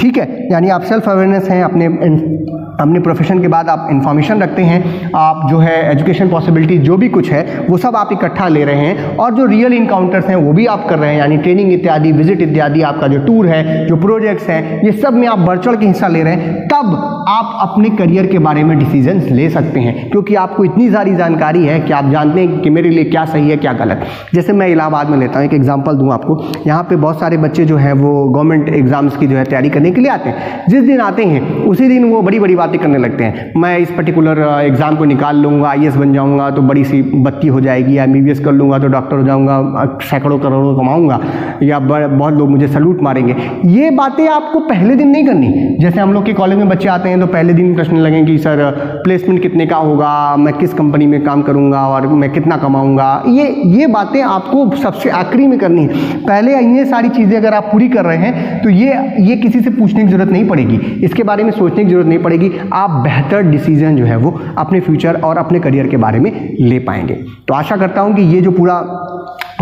S1: ठीक है, यानी आप सेल्फ अवेयरनेस हैं, अपने प्रोफेशन के बाद आप इन्फॉर्मेशन रखते हैं, आप जो है एजुकेशन पॉसिबिलिटी जो भी कुछ है वो सब आप इकट्ठा ले रहे हैं, और जो रियल इनकाउंटर्स हैं वो भी आप कर रहे हैं, यानी ट्रेनिंग इत्यादि, विजिट इत्यादि, आपका जो टूर है, जो प्रोजेक्ट्स हैं, ये सब में आप बढ़ चढ़ के हिस्सा ले रहे हैं, तब आप अपने करियर के बारे में डिसीजंस ले सकते हैं, क्योंकि आपको इतनी सारी जानकारी है कि आप जानते हैं कि मेरे लिए क्या सही है क्या गलत। जैसे मैं इलाहाबाद में लेता हूँ, एक एग्जाम्पल दूँ आपको, यहाँ पे बहुत सारे बच्चे जो हैं वो गवर्नमेंट एग्जाम्स की जो है तैयारी करने के लिए आते हैं। जिस दिन आते हैं उसी दिन वो बड़ी बड़ी बातें करने लगते हैं, मैं इस पर्टिकुलर एग्ज़ाम को निकाल लूँगा, IAS बन जाऊँगा तो बड़ी सी बत्ती हो जाएगी, या MBBS कर लूँगा तो डॉक्टर हो जाऊँगा, सैकड़ों करोड़ों कमाऊँगा, या बहुत लोग मुझे सैल्यूट मारेंगे। ये बातें आपको पहले दिन नहीं करनी। जैसे हम लोग के कॉलेज में बच्चे आते हैं तो पहले दिन प्रश्न लगेंगे कि सर प्लेसमेंट कितने का होगा, मैं किस कंपनी में काम करूँगा और मैं कितना कमाऊँगा। ये बातें आपको सबसे आखिरी में करनी है। पहले ये सारी चीज़ें अगर आप पूरी कर रहे हैं तो ये किसी से पूछने की ज़रूरत नहीं पड़ेगी, इसके बारे में सोचने की ज़रूरत नहीं पड़ेगी। आप बेहतर डिसीजन जो है वो अपने फ्यूचर और अपने करियर के बारे में ले पाएंगे। तो आशा करता हूं कि ये जो पूरा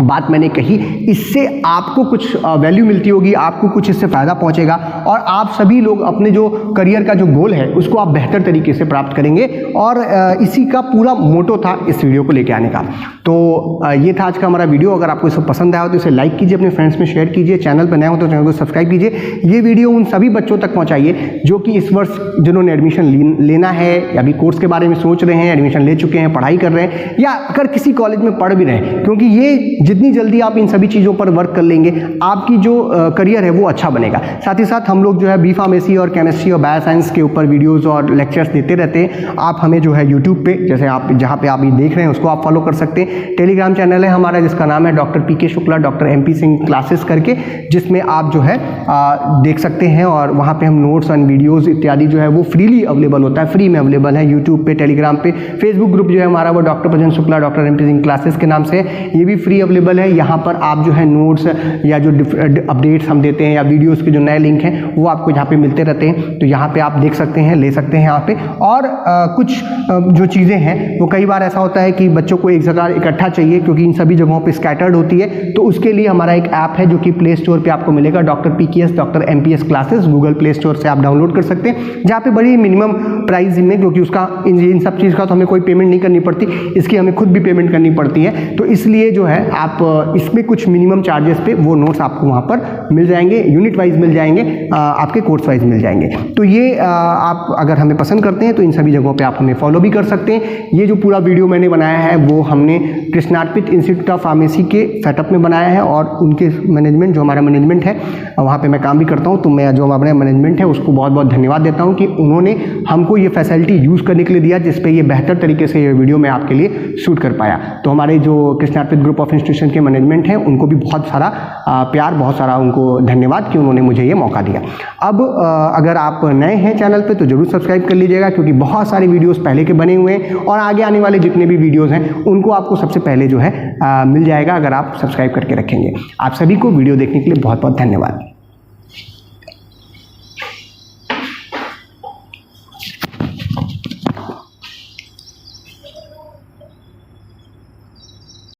S1: बात मैंने कही, इससे आपको कुछ वैल्यू मिलती होगी, आपको कुछ इससे फ़ायदा पहुंचेगा और आप सभी लोग अपने जो करियर का जो गोल है उसको आप बेहतर तरीके से प्राप्त करेंगे। और इसी का पूरा मोटो था इस वीडियो को लेके आने का। तो ये था आज का हमारा वीडियो। अगर आपको इसे पसंद आया हो तो इसे लाइक कीजिए, अपने फ्रेंड्स में शेयर कीजिए, चैनल पर नए हो तो चैनल को सब्सक्राइब कीजिए। ये वीडियो उन सभी बच्चों तक पहुँचाइए जो कि इस वर्ष जिन्होंने एडमिशन लेना है या अभी कोर्स के बारे में सोच रहे हैं, एडमिशन ले चुके हैं, पढ़ाई कर रहे हैं, या अगर किसी कॉलेज में पढ़ भी रहे हैं, क्योंकि ये जितनी जल्दी आप इन सभी चीज़ों पर वर्क कर लेंगे आपकी जो करियर है वो अच्छा बनेगा। साथ ही साथ हम लोग जो है बी फार्मेसी और केमिस्ट्री और बायो साइंस के ऊपर वीडियोस और लेक्चर्स देते रहते हैं। आप हमें जो है यूट्यूब पे, जैसे आप जहाँ पे आप ये देख रहे हैं उसको आप फॉलो कर सकते हैं। टेलीग्राम चैनल है हमारा जिसका नाम है doctor PK Shukla, doctor MP Singh classes करके, जिसमें आप जो है देख सकते हैं और वहाँ पर हम नोट्स एंड वीडियोज़ इत्यादि जो है वो फ्रीली अवेलेबल होता है, फ्री में अवेलेबल है यूट्यूब पे, टेलीग्राम पे। फेसबुक ग्रुप जो है हमारा वो डॉक्टर प्रजन Shukla, doctor MP Singh classes के नाम से, ये भी फ्री अवेलेबल है। यहाँ पर आप जो है नोट्स या जो अपडेट्स हम देते हैं या वीडियोस के जो नए लिंक हैं वो आपको यहाँ पे मिलते रहते हैं। तो यहाँ पे आप देख सकते हैं, ले सकते हैं यहाँ पे। और कुछ जो चीज़ें हैं वो कई बार ऐसा होता है कि बच्चों को एक जगह इकट्ठा चाहिए क्योंकि इन सभी जगहों पे स्कैटर्ड होती है, तो उसके लिए हमारा एक ऐप है जो कि प्ले स्टोर पर आपको मिलेगा, doctor PKS, doctor MPS classes. Google play store से आप डाउनलोड कर सकते हैं, जहाँ पे बड़ी मिनिमम प्राइस में, क्योंकि उसका इन सब चीज़ का तो हमें कोई पेमेंट नहीं करनी पड़ती, इसकी हमें खुद भी पेमेंट करनी पड़ती है। तो इसलिए जो है आप इसमें कुछ मिनिमम चार्जेस पे वो नोट्स आपको वहाँ पर मिल जाएंगे, यूनिट वाइज मिल जाएंगे, आपके कोर्स वाइज मिल जाएंगे। तो ये आप अगर हमें पसंद करते हैं तो इन सभी जगहों पे आप हमें फॉलो भी कर सकते हैं। ये जो पूरा वीडियो मैंने बनाया है वो हमने कृष्णार्पित इंस्टीट्यूट ऑफ फार्मेसी के सेटअप में बनाया है और उनके मैनेजमेंट, जो हमारा मैनेजमेंट है वहाँ पर मैं काम भी करता हूँ, तो मैं जो हमारा मैनेजमेंट है उसको बहुत बहुत धन्यवाद देता हूँ कि उन्होंने हमको ये फैसिलिटी यूज़ करने के लिए दिया, जिसपे ये बेहतर तरीके से ये वीडियो मैं आपके लिए शूट कर पाया। तो हमारे जो कृष्णार्पित ग्रुप ऑफ इंस्टीट्यूशन के मैनेजमेंट है उनको भी बहुत सारा प्यार, बहुत सारा उनको धन्यवाद कि उन्होंने मुझे ये मौका दिया। अब अगर आप नए हैं चैनल पे तो जरूर सब्सक्राइब कर लीजिएगा, क्योंकि बहुत सारे वीडियोस पहले के बने हुए हैं और आगे आने वाले जितने भी वीडियोस हैं उनको आपको सबसे पहले जो है मिल जाएगा अगर आप सब्सक्राइब करके रखेंगे। आप सभी को वीडियो देखने के लिए बहुत बहुत धन्यवाद।